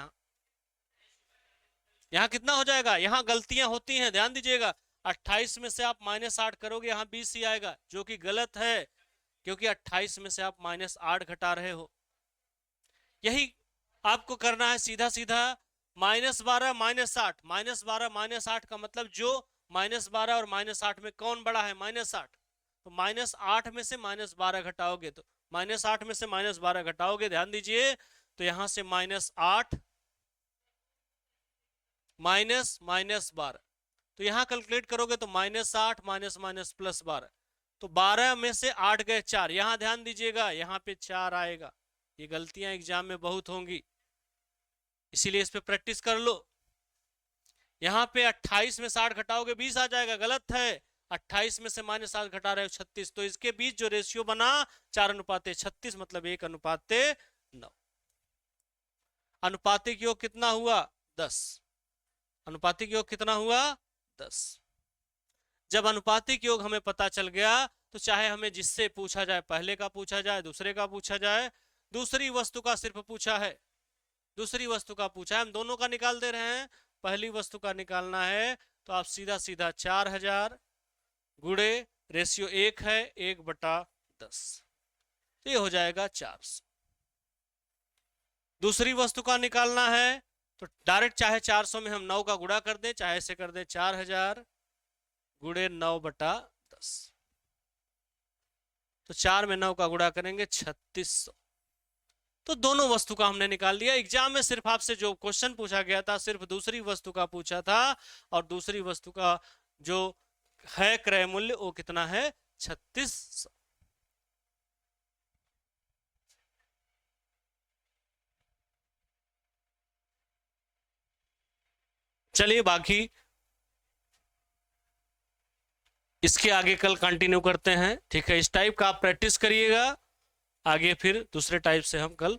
यहाँ कितना हो जाएगा? यहाँ गलतियां होती हैं, ध्यान दीजिएगा। 28 में से आप -8 करोगे, यहाँ 20 ही आएगा, जो कि गलत है, क्योंकि 28 में से आप -8 घटा रहे हो। यही आपको करना है सीधा सीधा। -12 -8, -12 -8 का मतलब जो -12 और -8 में कौन बड़ा है? -8। तो -8 में से -12 घटाओगे तो -8 में से -12 घटाओगे, ध्यान दीजिए, तो यहां से -8 -12, तो यहां कैलकुलेट करोगे तो -8 माइनस माइनस प्लस 12, तो 12 में से 8 गए 4, यहां ध्यान दीजिएगा, यहां पे 4 आएगा। ये गलतियां एग्जाम में बहुत होंगी, इसीलिए इस पे प्रैक्टिस कर लो। यहां पे 28 में 60 घटाओगे 20 आ जाएगा, गलत है। 28 में से -7 घटा रहे हो 36, तो इसके बीच जो रेशियो बना 4:36, मतलब 1:9। अनुपातिक योग कितना हुआ? 10। अनुपातिक योग कितना हुआ? 10। जब अनुपातिक योग हमें पता चल गया, तो चाहे हमें जिससे पूछा जाए, पहले का पूछा जाए, दूसरे का पूछा जाए, दूसरी वस्तु का सिर्फ पूछा है, दूसरी वस्तु का पूछा है, हम दोनों का निकाल दे रहे हैं। पहली वस्तु का निकालना है तो आप सीधा सीधा 4000 गुणे रेशियो 1 है 1/10, तो ये हो जाएगा 400। दूसरी वस्तु का निकालना है तो डायरेक्ट चाहे 400 में हम 9 का गुणा कर दें, चाहे ऐसे कर दें 4000 गुणे 9/10, तो 4 में 9 का गुणा करेंगे 3600। तो दोनों वस्तु का हमने निकाल लिया। एग्जाम में सिर्फ आपसे जो क्वेश्चन पूछा गया था सिर्फ दूसरी वस्तु का पूछा था, और दूसरी वस्तु का जो है क्रय मूल्य वो कितना है? 3600। चलिए बाकी इसके आगे कल कंटिन्यू करते हैं, ठीक है? इस टाइप का आप प्रैक्टिस करिएगा, आगे फिर दूसरे टाइप से हम कल